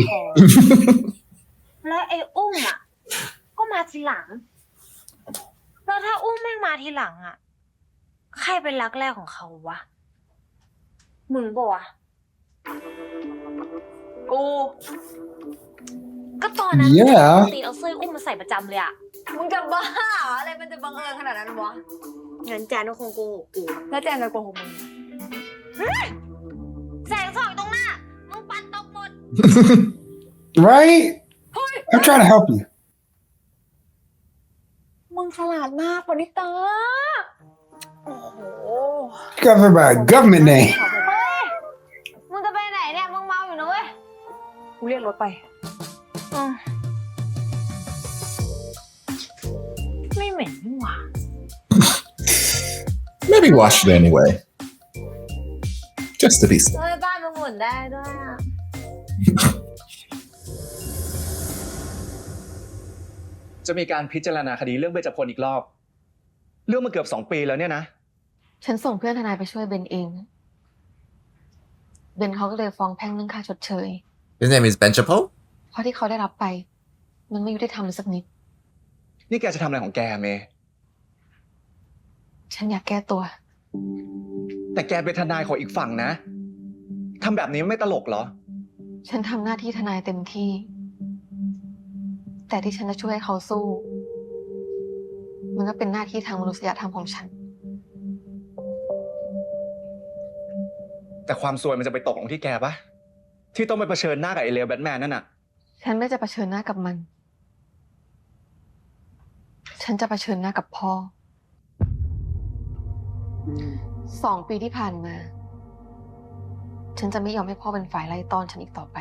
แล้วไอ้อุ้มอะก็มาทีหลัง แล้วถ้าอุ้มแม่งมาทีหลังอะใครเป็นรักแรกของเขาวะ มึงปะวะ กู ก็ตอนนั้น Yeah ตีนเอาเสื้ออุ้มมาใส่ประจำเลยอะ มึงจะบ้าอะไรมันจะบังเอิญขนาดนั้นวะ งั้นแจนก็คงโกหกกู แล้วแจนจะโกหกมึง แสงส่องตรงหน้า มึงปัดตกหมด Right? I'm trying to help you. มึงฉลาดมากปณิตา โอ้โห Covered by a government name. เฮ้ย มึงจะไปไหนเนี่ย มึงเมาอยู่นะเว้ย กูเรียกรถไป ไม่เหม็นนี่หว่า Maybe watch it anyway. Just to be safe. เฮ้ยบ้านมึงหมุนได้ด้วยอะ จะมีการพิจารณาคดีเรื่องเบญจพลอีกรอบ เรื่องมาเกือบ2 ปีแล้วเนี่ยนะ ฉันส่งเพื่อนทนายไปช่วยเบนเอง เบนเขาก็เลยฟ้องแพ่งเรื่องค่าชดเชย His name is Benchapol? เพราะที่เขาได้รับไป มันไม่ยุติธรรมเลยสักนิด นี่แกจะทำอะไรของแกเมย์ ฉันอยากแก้ตัว แต่แกเป็นทนายของอีกฝั่งนะทำแบบนี้ไม่ตลกเหรอ ฉันทำหน้าที่ทนายเต็มที่ แต่ที่ฉันจะช่วยให้เขาสู้ มันก็เป็นหน้าที่ทางมนุษยธรรมของฉัน แต่ความซวยมันจะไปตกลงที่แกปะที่ต้องไปเผชิญหน้ากับไอเลวแบทแมนนั่นน่ะ ฉันไม่จะเผชิญหน้ากับมัน ฉันจะเผชิญหน้ากับพ่อ 2 ปีที่ผ่านมา ฉันจะไม่ยอมให้พ่อเป็นฝ่ายไล่ต้อนฉันอีกต่อไป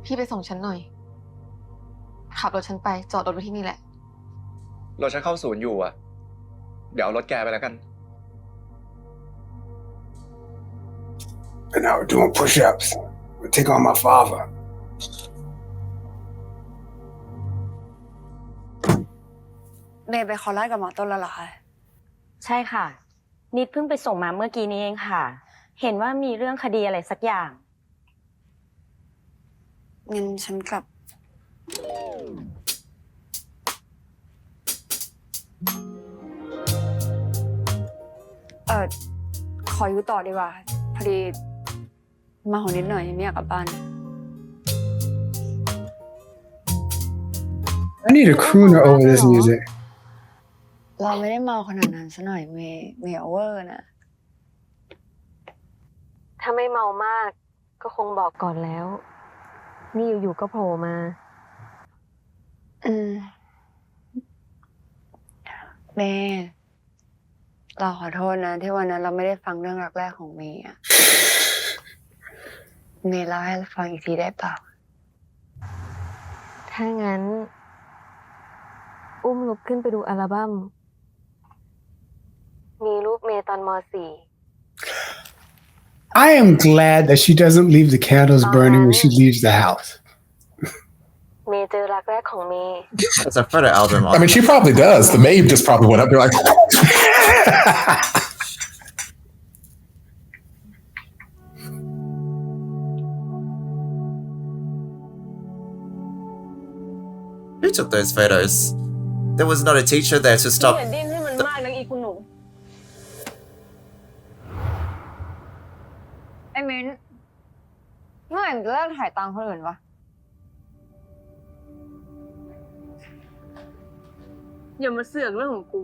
พี่ไปส่งฉันหน่อย ขับรถฉันไปจอดรถไว้ที่นี่แหละ รถฉันเข้าศูนย์อยู่อ่ะ เดี๋ยวเอารถแกไปแล้วกัน And now we're doing push-ups. We'll take on my father. เมย์ไปคอร์ราชกับหมอต้นแล้วเหรอคะ ใช่ค่ะ นิดเพิ่งไปส่งมาเมื่อกี้นี้เองค่ะ เห็นว่ามีเรื่องคดีอะไรสักอย่าง งั้นฉันกลับ ขออยู่ต่อดีกว่า พอดี มาของนิดหน่อยไม่อยากกลับบ้าน I need a crooner over this music. เราไม่ได้เมาขนาดนั้นซะหน่อยเมย์โอเวอร์นะ ถ้าไม่เมามากก็คงบอกก่อนแล้ว นี่อยู่ๆก็โผล่มา เมย์เราขอโทษนะที่วันนั้นเราไม่ได้ฟังเรื่องรักแรกของเมย์อะเมย์เล่าให้ฟังอีกทีได้เปล่า ถ้างั้น อุ้มลุกขึ้นไปดูอัลบั้ม มีรูปเมย์ตอนม .4 I am glad that she doesn't leave the candles burning when she leaves the house. เมย์เจอรักแรกของเมย์ It's a photo album. I mean, she probably does. The maid just probably went up there like. Who took those photos? There was not a teacher there to stop. อย่าดิ้นให้มันมากนะอีคุณหนู ไอ้มิ้นเมื่อไหร่จะเลิกถ่ายตามคนอื่นวะ อย่ามาเสือกเรื่องของกู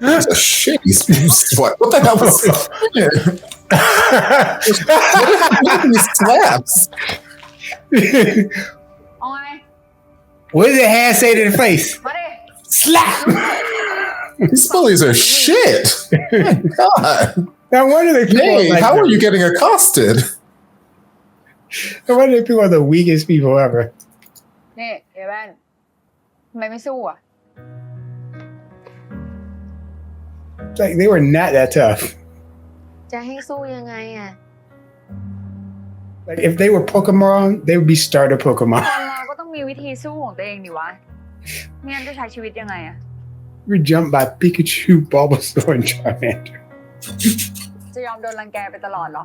That's a shitty sweat. What the hell was that? What are these slaps? เอาไง What does the hand say to the face? มาดิ Slap! These bullies are shit. God. No wonder they people Hey, like how them. are you getting accosted? No wonder they people are the weakest people ever. นี่เอแวนทำไมไม่สู้อ่ะ Like they were not that tough. จะให้สู้ยังไงอ่ะ Like if they were Pokemon, they would be starter คน Pokemon. เราก็ต้องมีวิธีสู้ของตัวเองดิวะไม่งั้นจะใช้ชีวิตยังไงอ่ะ You're jumped by Pikachu, Bulbasaur, and Charmander. จะยอมโดนรังแกไปตลอดเหรอ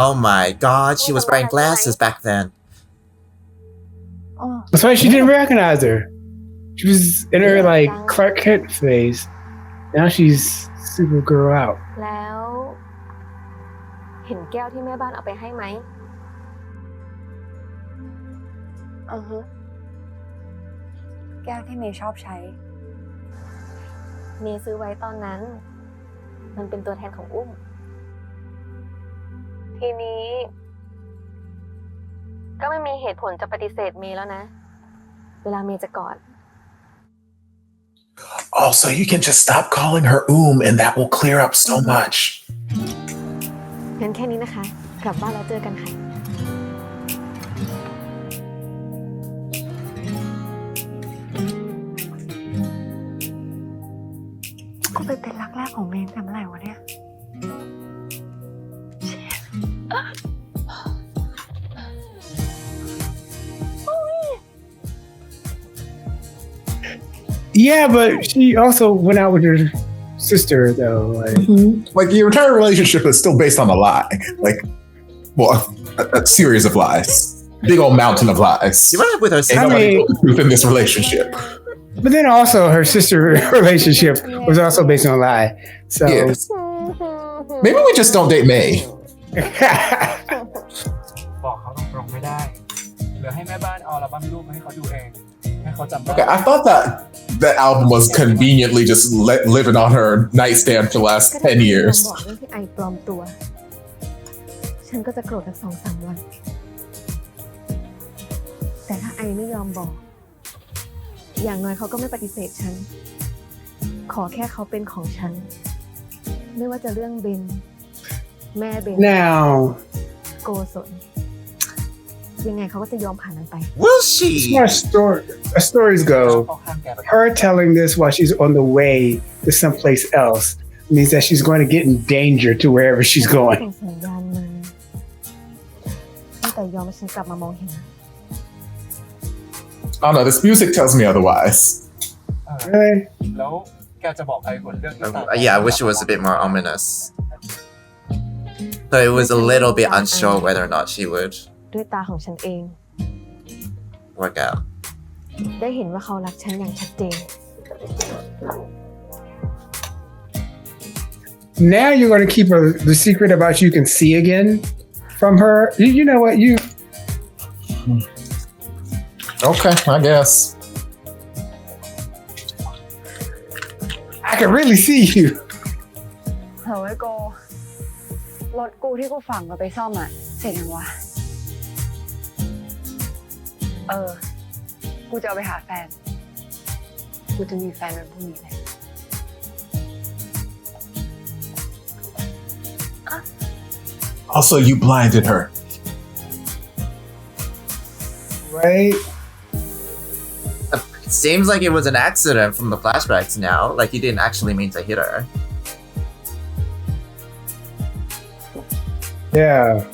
Oh my god, she was wearing glasses back then. That's why she didn't recognize her. She was in her like Clark Kent phase. Now she's Supergirl out. แล้ว เห็นแก้วที่แม่บ้านเอาไปให้ไหม แก้วที่เมย์ชอบใช้ เมย์ซื้อไว้ตอนนั้น มันเป็นตัวแทนของอุ้ม ทีนี้ ก็ไม่มีเหตุผลจะปฏิเสธเมย์แล้วนะ เวลาเมย์จะกอด Also, you can just stop calling her and that will clear up so much. งั้นแค่นี้นะคะ กลับบ้านแล้วเจอกันค่ะ ก็ไปเป็นรักแรกของเมย์แต่เมื่อไหร่วะเนี่ย Yeah, but she also went out with her sister though. Like your entire relationship is still based on a lie. Like, well, a series of lies. Big old mountain of lies. You went up with her sister. Ain't nobody told the truth in this relationship. But then also her sister relationship was also based on a lie. So yes. Maybe we just don't date May. บอกเขาตรงๆไม่ได้เหลือให้แม่บ้านเอาอัลบั้มรูปมาให้เขาดูเองให้เขาจำได้ Okay, I thought that album was conveniently just living on her nightstand for the last 10 years. บอกเรื่องที่ไอปลอมตัว ฉันก็จะโกรธสัก 2-3 วัน แต่ถ้าไอไม่ยอมบอก อย่างน้อยเขาก็ไม่ปฏิเสธฉัน ขอแค่เขาเป็นของฉัน ไม่ว่าจะเรื่องเบน แม่เบน now โกศล ยังไงเขาก็จะยอมผ่านมันไป Will she? As stories go, her telling this while she's on the way to someplace else means that she's going to get in danger to wherever she's ส่ going. งสัญญาณมาตั้งแต่ยอมให้ฉันกลับมามองเห็น Oh no, this music tells me otherwise. Really? แล้วแกจะบอกอะไรคนเรื่องที่ตา Yeah, I wish it was a bit more ominous. So it was a little bit unsure whether or not she would ด้วยตาของฉันเอง work out. ได้เห็นว่าเขารักฉันอย่างชัดเจน Now you're going to keep the secret about you can see again from her. You know what? Okay, I guess. I can really see you. เฮ้ยโกรถกูที่กูฝังมาไปซ่อมอะเสร็จยังวะกูจะเอาไปหาแฟนกูจะมีแฟนวันพรุ่งนี้เลย Also, you blinded her. Right? It seems like it was an accident from the flashbacks now. Like he didn't actually mean to hit her. Yeah.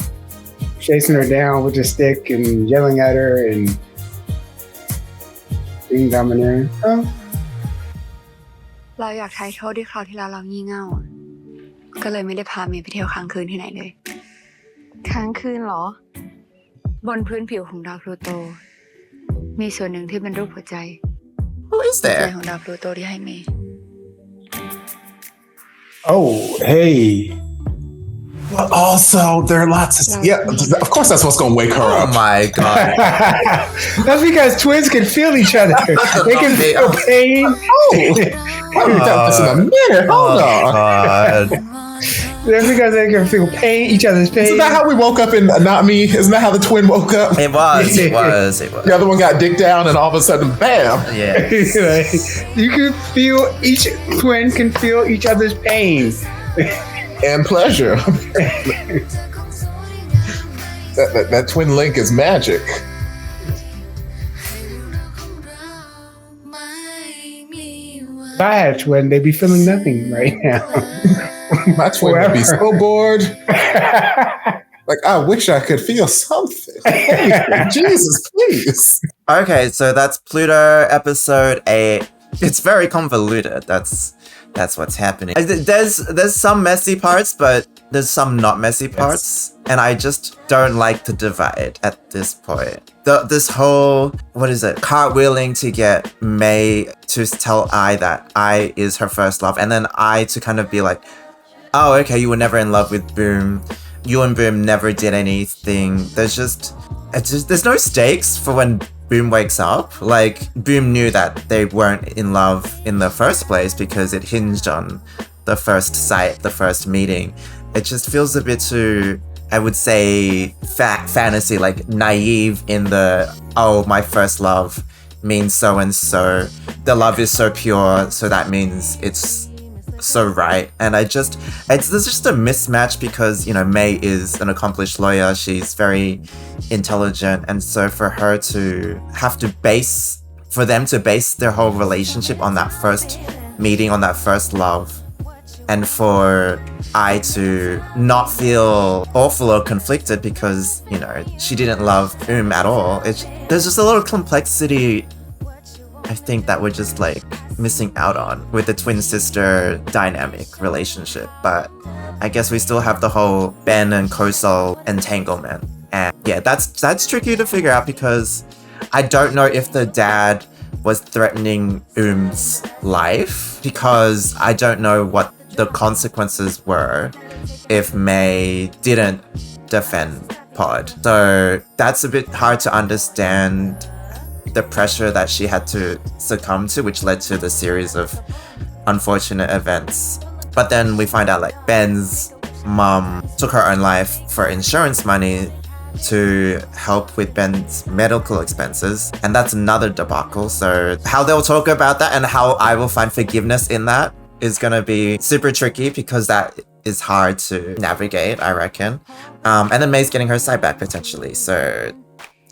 Chasing her down with a stick and yelling at her and being domineering. Oh. เราอยากไถ่โทษที่คราวที่แล้วเรางี่เง่าอะก็เลยไม่ได้พาเมย์ไปเที่ยวค้างคืนที่ไหนเลย ค้างคืนเหรอ บนพื้นผิวของดาวพลูโต มีส่วนหนึ่งที่เป็นรูปหัวใจ Who is หัวใจ there? ของดาวพลูโตที่ให้เมย์ Oh, hey. But also, there are lots of of course that's what's gonna wake her Oh up. my god. That's because twins can feel each other. They can feel pain. I haven't done this in a minute. Hold on. God. That's because they can feel each other's pain. Isn't that how we woke up in Not Me? Isn't that how the twin woke up? It was. The other one got dicked down and all of a sudden, bam. Yeah. You can feel each twin can feel each other's pain and pleasure. that twin link is magic. If I had a twin, they'd be feeling nothing right now. My twin would be so bored. Like, I wish I could feel something. Jesus, please. Okay, so that's Pluto episode 8. It's very convoluted. That's what's happening. There's some messy parts, but there's some not messy parts, and I just don't like the divide at this point. This whole, what is it, cartwheeling to get May to tell I that I is her first love, and then I to kind of be like, oh, okay, you were never in love with Boom. You and Boom never did anything. There's no stakes for when Boom wakes up. Like, Boom knew that they weren't in love in the first place because it hinged on the first sight, the first meeting. It just feels a bit too, I would say, fantasy, like naive in the, oh, my first love means so and so. The love is so pure, so that means it's so right. And there's just a mismatch because, you know, May is an accomplished lawyer. She's very intelligent. And so for her to have to for them to base their whole relationship on that first meeting, on that first love, and for I to not feel awful or conflicted because, you know, she didn't love at all. There's just a lot of complexity I think that we're just like missing out on with the twin sister dynamic relationship. But I guess we still have the whole Ben and Kosol entanglement. And yeah, that's tricky to figure out because I don't know if the dad was threatening life because I don't know what the consequences were if May didn't defend Pod. So that's a bit hard to understand the pressure that she had to succumb to, which led to the series of unfortunate events. But then we find out like Ben's mom took her own life for insurance money to help with Ben's medical expenses, and that's another debacle. So how they'll talk about that and how I will find forgiveness in that is gonna be super tricky because that is hard to navigate, I reckon. And then May's getting her side back potentially, so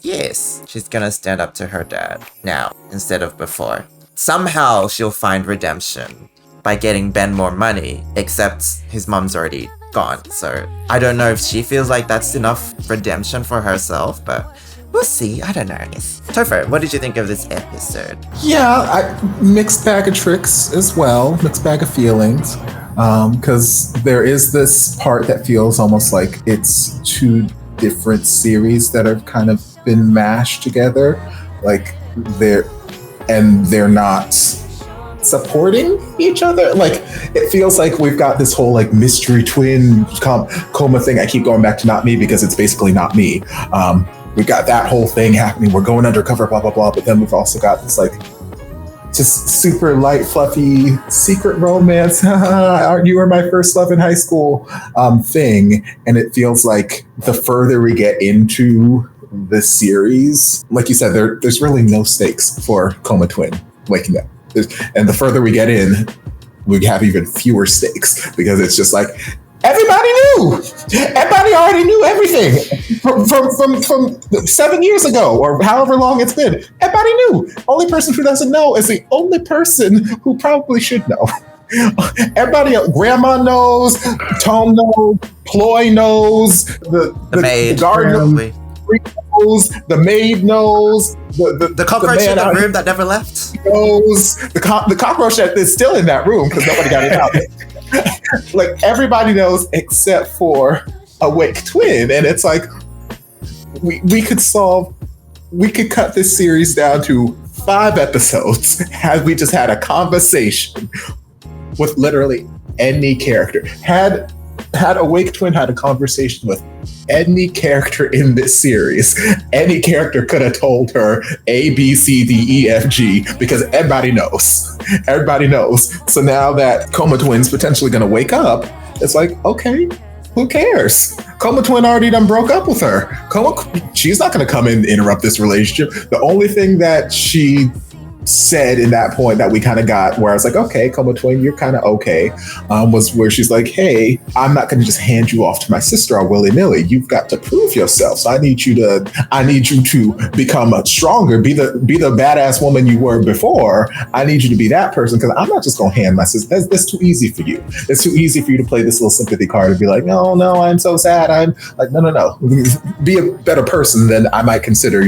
yes, she's gonna stand up to her dad now instead of before. Somehow she'll find redemption by getting Ben more money, except his mom's already gone. So I don't know if she feels like that's enough redemption for herself, but We'll see. I don't know. Topher, what did you think of this episode? Yeah, mixed bag of tricks as well, mixed bag of feelings. Because there is this part that feels almost like it's two different series that have kind of been mashed together. Like they're not supporting each other. Like it feels like we've got this whole like mystery twin coma thing. I keep going back to Not Me because it's basically Not Me. We've got that whole thing happening. We're going undercover, blah, blah, blah. But then we've also got this like just super light, fluffy secret romance. You were my first love in high school thing. And it feels like the further we get into this series, like you said, there's really no stakes for Coma Twin waking up. And the further we get in, we have even fewer stakes because it's just like, everybody knew. Everybody already knew everything from 7 years ago or however long it's been. Everybody knew. Only person who doesn't know is the only person who probably should know. Everybody else, Grandma knows, Tom knows, Ploy knows, the maid, the gardener knows, the maid knows, the cockroach in the room that never left knows, the cockroach that is still in that room because nobody got it out. Like everybody knows except for Awake Twin, and it's like we could cut this series down to 5 episodes had we just had a conversation with literally any character. Had Awake Twin had a conversation with any character in this series, any character could have told her A, B, C, D, E, F, G, because everybody knows. Everybody knows. So now that Coma Twin's potentially going to wake up, it's like, okay, who cares? Coma Twin already done broke up with her. She's not going to come in and interrupt this relationship. The only thing that she said in that point that we kind of got where I was like, okay, Coma Twin, you're kind of okay, was where she's like, hey, I'm not going to just hand you off to my sister all willy-nilly. You've got to prove yourself. So I need you to become stronger, be the badass woman you were before. I need you to be that person because I'm not just going to hand my sister. That's too easy for you. It's too easy for you to play this little sympathy card and be like, no, I'm so sad. I'm like, no. Be a better person than I might consider,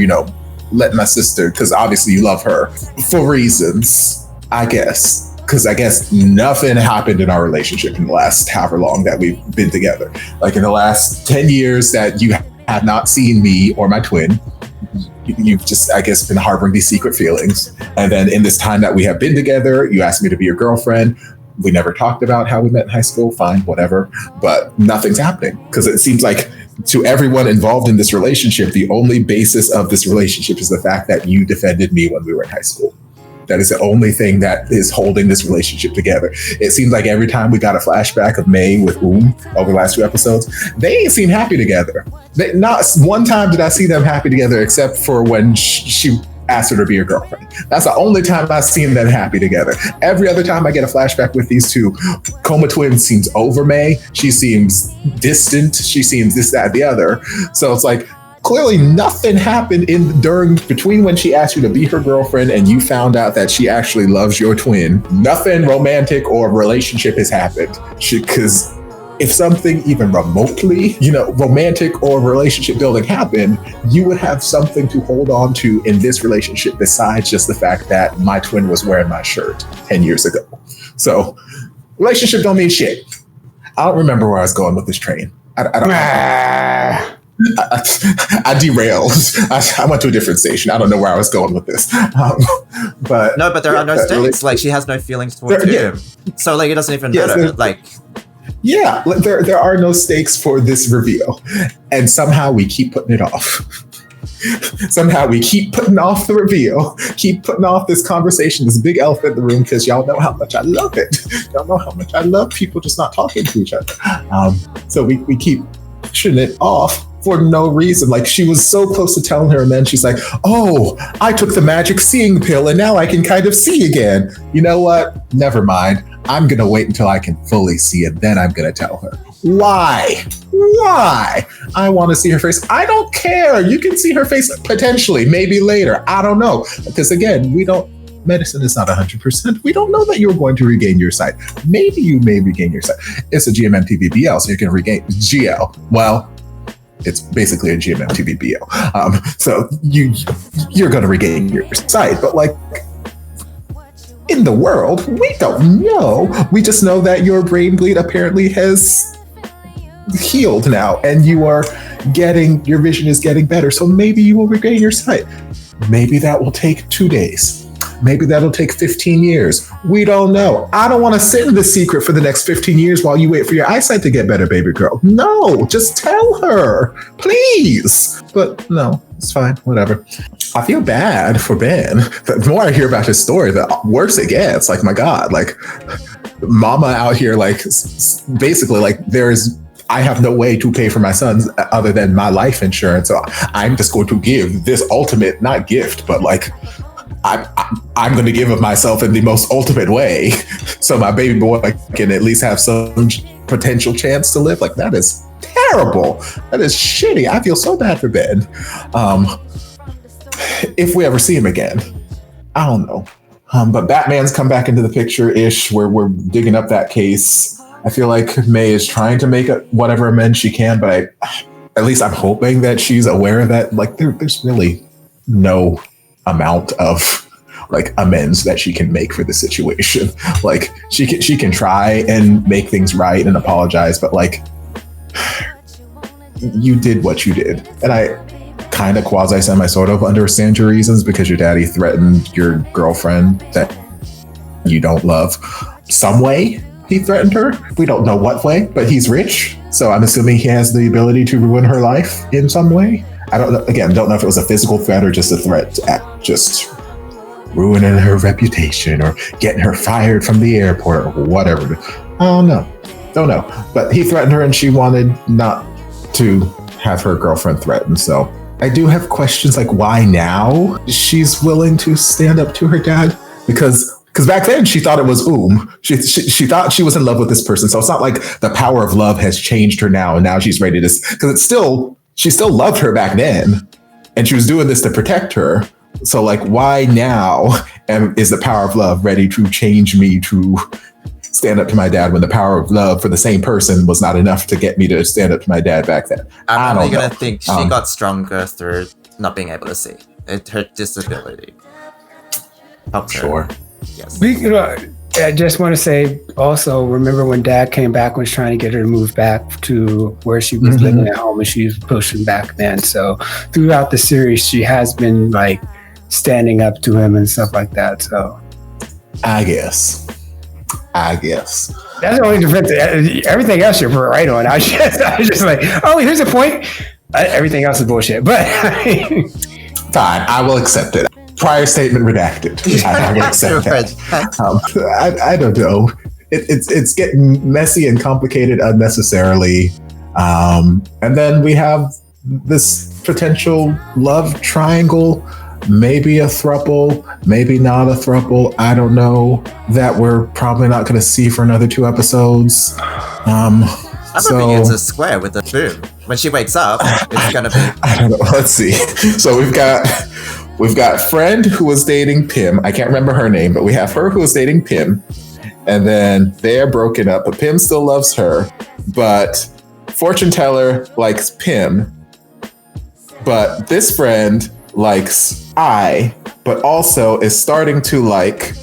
letting my sister, because obviously you love her for reasons, I guess. Because I guess nothing happened in our relationship in the last however long that we've been together. Like in the last 10 years that you have not seen me or my twin, you've just, I guess, been harboring these secret feelings. And then in this time that we have been together, you asked me to be your girlfriend. We never talked about how we met in high school. Fine, whatever. But nothing's happening because it seems like to everyone involved in this relationship, the only basis of this relationship is the fact that you defended me when we were in high school. That is the only thing that is holding this relationship together. It seems like every time we got a flashback of May with over the last 2 episodes, they ain't seem happy together. Not one time did I see them happy together except for when she asked her to be her girlfriend. That's the only time I've seen them happy together. Every other time I get a flashback with these two, Coma Twin seems over May. She seems distant. She seems this, that, the other. So it's like, clearly nothing happened between when she asked you to be her girlfriend and you found out that she actually loves your twin. Nothing romantic or relationship has happened. Because if something even remotely, romantic or relationship building happened, you would have something to hold on to in this relationship besides just the fact that my twin was wearing my shirt 10 years ago. So relationship don't mean shit. I don't remember where I was going with this train. I don't know. I derailed. I went to a different station. I don't know where I was going with this. But there are no stakes. Like she has no feelings towards him. So like it doesn't even matter. Yeah, there are no stakes for this reveal. And somehow we keep putting it off. Somehow we keep putting off the reveal, keep putting off this conversation, this big elephant in the room, because y'all know how much I love it. Y'all know how much I love people just not talking to each other. So we keep pushing it off for no reason. Like she was so close to telling her, and then she's like, oh, I took the magic seeing pill and now I can kind of see again. You know what? Never mind. I'm going to wait until I can fully see it. Then I'm going to tell her. Why? I want to see her face. I don't care. You can see her face potentially, maybe later. I don't know. Because again, medicine is not 100%. We don't know that you're going to regain your sight. Maybe you may regain your sight. It's a GMMTV BL, so you can regain GL. Well, it's basically a GMMTV BO. So you're going to regain your sight, but like in the world, we don't know. We just know that your brain bleed apparently has healed now, and your vision is getting better. So maybe you will regain your sight. Maybe that will take 2 days. Maybe that'll take 15 years. We don't know. I don't want to sit in the secret for the next 15 years while you wait for your eyesight to get better, baby girl. No, just tell her, please. But no, it's fine, whatever. I feel bad for Ben. The more I hear about his story, the worse it gets. Like, my God, like mama out here, like basically like I have no way to pay for my sons other than my life insurance. So I'm just going to give this ultimate, not gift, but like, I'm going to give of myself in the most ultimate way so my baby boy can at least have some potential chance to live. Like, that is terrible. That is shitty. I feel so bad for Ben. If we ever see him again, I don't know. But Batman's come back into the picture-ish where we're digging up that case. I feel like May is trying to make whatever amends she can, but at least I'm hoping that she's aware that like there's really no amount of like amends that she can make for the situation. Like she can try and make things right and apologize, but like you did what you did. And I kind of quasi semi sort of understand your reasons, because your daddy threatened your girlfriend that you don't love. Some way he threatened her. We don't know what way, but he's rich. So I'm assuming he has the ability to ruin her life in some way. I don't know. Again, don't know if it was a physical threat or just a threat at just ruining her reputation or getting her fired from the airport or whatever. I don't know. But he threatened her and she wanted not to have her girlfriend threatened. So I do have questions like why now she's willing to stand up to her dad, because back then she thought it was she thought she was in love with this person. So it's not like the power of love has changed her now and now she's ready to, because she still loved her back then and she was doing this to protect her. So like, why now is the power of love ready to change me to stand up to my dad when the power of love for the same person was not enough to get me to stand up to my dad back then? I'm only gonna think she got stronger through not being able to see. Her disability. Sure. Yes. I just want to say also, remember when dad came back, was trying to get her to move back to where she was living at home, and she was pushing back then. So throughout the series, she has been like standing up to him and stuff like that. So I guess. That's the only difference. Everything else you're right on. I was just like, oh, here's a point. Everything else is bullshit. But fine, I will accept it. Prior statement redacted. I will accept that. I don't know. It's getting messy and complicated unnecessarily. And then we have this potential love triangle, maybe a throuple, maybe not a throuple. I don't know, that we're probably not going to see for another 2 episodes. I'm hoping it's a square with a boom. When she wakes up, it's going to be... I don't know. Let's see. So we've got friend who was dating Pim. I can't remember her name, but we have her who was dating Pim. And then they're broken up, but Pim still loves her. But fortune teller likes Pim. But this friend likes I, but also is starting to like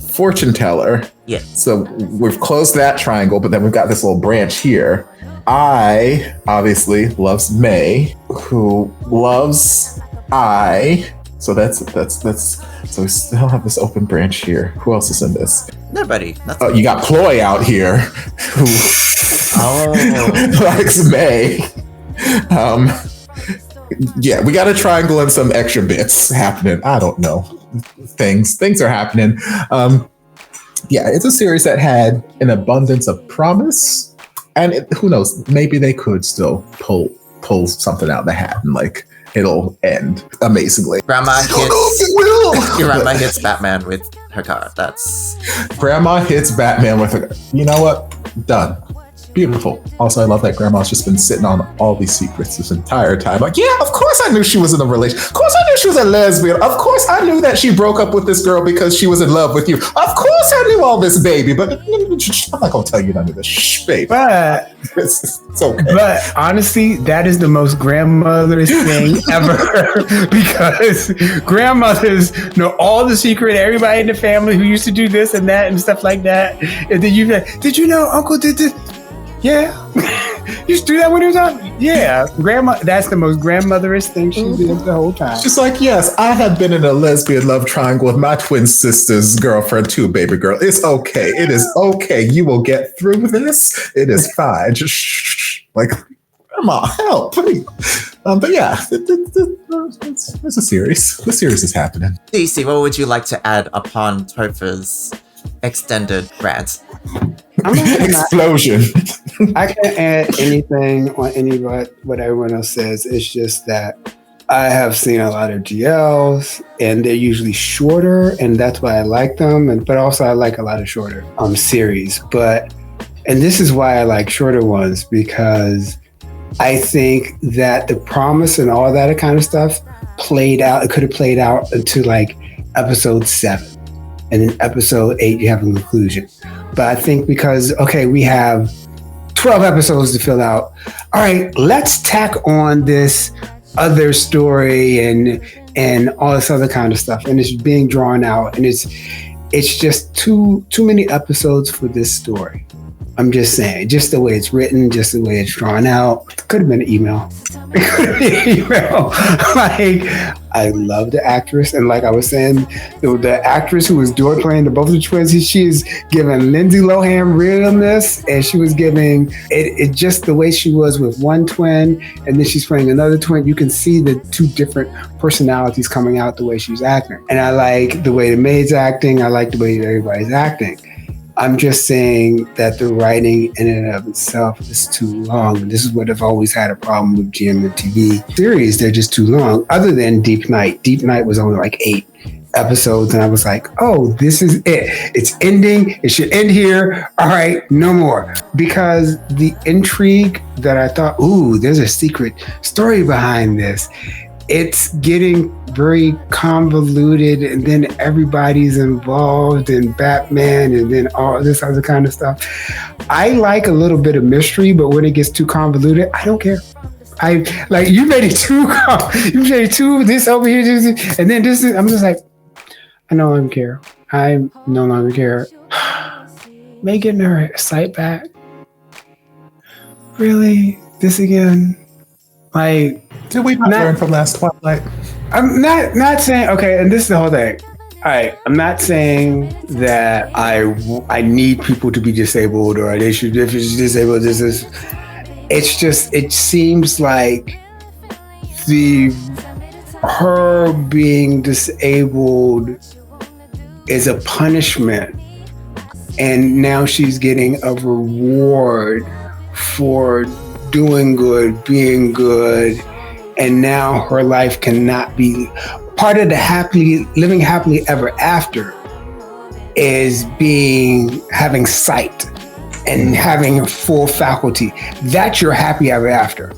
fortune teller. Yeah. So we've closed that triangle, but then we've got this little branch here. I obviously loves May, who loves I. So that's so we still have this open branch here. Who else is in this? Nobody. Oh, you got Ploy out here, who likes May. Yeah, we got a triangle and some extra bits happening. I don't know. Things are happening. Yeah, it's a series that had an abundance of promise, and who knows? Maybe they could still pull something out of the hat and like it'll end amazingly. Grandma hits Batman with her car. Grandma hits Batman with her. You know what? Done. Beautiful. Also, I love that grandma's just been sitting on all these secrets this entire time. Like, yeah, of course I knew she was in a relationship. Of course I knew she was a lesbian. Of course I knew that she broke up with this girl because she was in love with you. Of course I knew all this, baby. But I'm not going to tell you none of this. Shh, baby. But it's okay. But honestly, that is the most grandmother's thing ever because grandmothers know all the secret, everybody in the family who used to do this and that and stuff like that. And then did you know Uncle did this? Yeah. You used to do that when he was out? Yeah. Grandma, that's the most grandmotherish thing she did the whole time. She's like, yes, I have been in a lesbian love triangle with my twin sister's girlfriend too, baby girl. It's okay. It is okay. You will get through this. It is fine. Just shh. Like, grandma, help, please. But yeah, it's a series. The series is happening. DC, what would you like to add upon Topher's extended rant? Explosion. I can't add anything on what everyone else says. It's just that I have seen a lot of GLs and they're usually shorter, and that's why I like them. But also I like a lot of shorter series. And this is why I like shorter ones, because I think that the promise and all that kind of stuff played out. It could have played out into like episode 7. And then episode 8, you have a conclusion. But I think because, okay, we have 12 episodes to fill out. All right, let's tack on this other story and all this other kind of stuff. And it's being drawn out. And it's just too many episodes for this story. I'm just saying, just the way it's written, just the way it's drawn out. It could have been an email. Like, I love the actress, and like I was saying, the actress who was playing both of the twins, she is giving Lindsay Lohan realness, and she was giving it just the way she was with one twin, and then she's playing another twin. You can see the two different personalities coming out the way she's acting, and I like the way the maid's acting. I like the way everybody's acting. I'm just saying that the writing in and of itself is too long. This is what I've always had a problem with GMMTV series. They're just too long. Other than Deep Night. Deep Night was only like 8 episodes. And I was like, oh, this is it. It's ending. It should end here. All right, no more. Because the intrigue that I thought, ooh, there's a secret story behind this. It's getting very convoluted, and then everybody's involved in Batman and then all this other kind of stuff. I like a little bit of mystery, but when it gets too convoluted, I don't care. I like, you made it too this over here, this, and then this is, I'm just like, I no longer care. I no longer care. May getting her sight back. Really? This again? Like, did we not learn from last Twilight? I'm not saying, okay, and this is the whole thing. All right, I'm not saying that I need people to be disabled or they should, if it's disabled, this is, it's just, it seems like her being disabled is a punishment, and now she's getting a reward for doing good, being good, and now her life cannot be part of the living happily ever after is having sight and having full faculty. That's your happy ever after.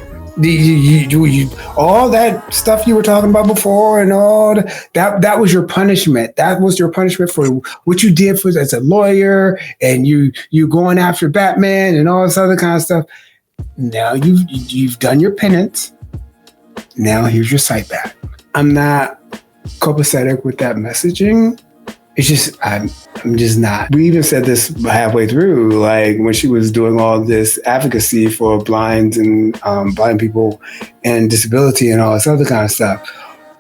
All that stuff you were talking about before and all that was your punishment. That was your punishment for what you did as a lawyer, and you going after Batman and all this other kind of stuff. Now you've done your penance. Now here's your sight back. I'm not copacetic with that messaging. It's just, I'm just not. We even said this halfway through, like when she was doing all this advocacy for blind and blind people and disability and all this other kind of stuff.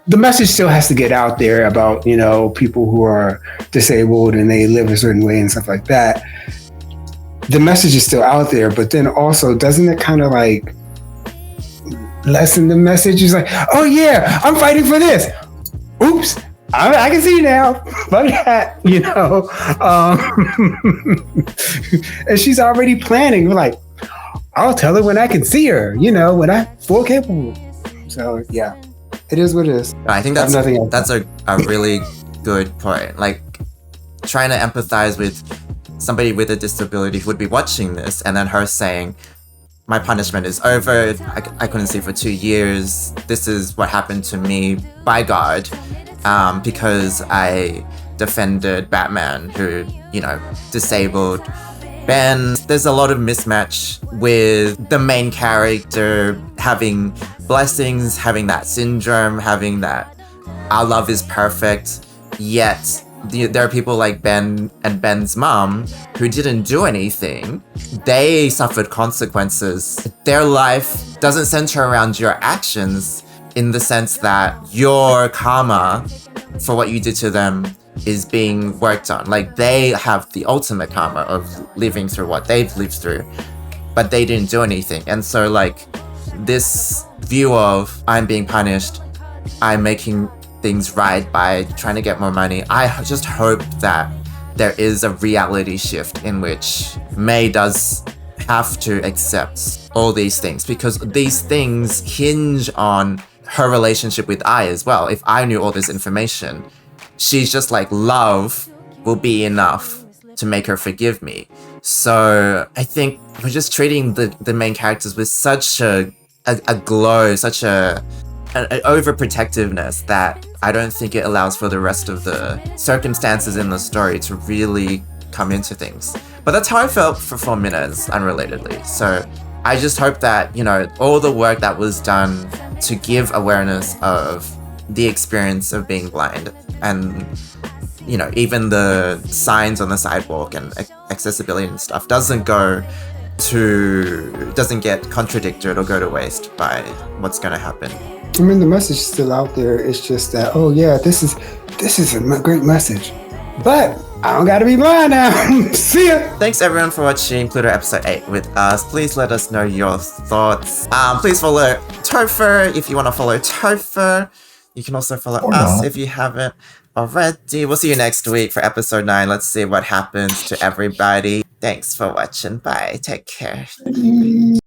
The message still has to get out there about, people who are disabled and they live a certain way and stuff like that. The message is still out there, but then also, doesn't it kind of like lessen the message? It's like, oh yeah, I'm fighting for this. Oops, I can see now. Fuck that, and she's already planning. We're like, I'll tell her when I can see her, when I'm full capable. So yeah, it is what it is. I think that's a really good point. Like, trying to empathize with somebody with a disability would be watching this and then her saying, my punishment is over, I couldn't see for 2 years, this is what happened to me by God, because I defended Batman who, you know, disabled Ben. There's a lot of mismatch with the main character having blessings, having that syndrome, having that our love is perfect, yet there are people like Ben and Ben's mom who didn't do anything. They suffered consequences. Their life doesn't center around your actions in the sense that your karma for what you did to them is being worked on. Like, they have the ultimate karma of living through what they've lived through, but they didn't do anything. And so, like, this view of I'm being punished, I'm making things right by trying to get more money, I just hope that there is a reality shift in which May does have to accept all these things, because these things hinge on her relationship with I as well. If I knew all this information, she's just like, love will be enough to make her forgive me. So I think we're just treating the main characters with such a glow, such an overprotectiveness that I don't think it allows for the rest of the circumstances in the story to really come into things. But that's how I felt for 4 minutes, unrelatedly. So I just hope that, you know, all the work that was done to give awareness of the experience of being blind, and, you know, even the signs on the sidewalk and accessibility and stuff doesn't get contradicted or go to waste by what's going to happen. I mean, the message is still out there. It's just that, oh yeah, this is a great message, but I don't gotta be blind now. See ya. Thanks everyone for watching Pluto episode 8 with us. Please let us know your thoughts. Please follow Topher if you want to follow Topher. You can also follow us if you haven't already. We'll see you next week for episode 9. Let's see what happens to everybody. Thanks for watching. Bye. Take care.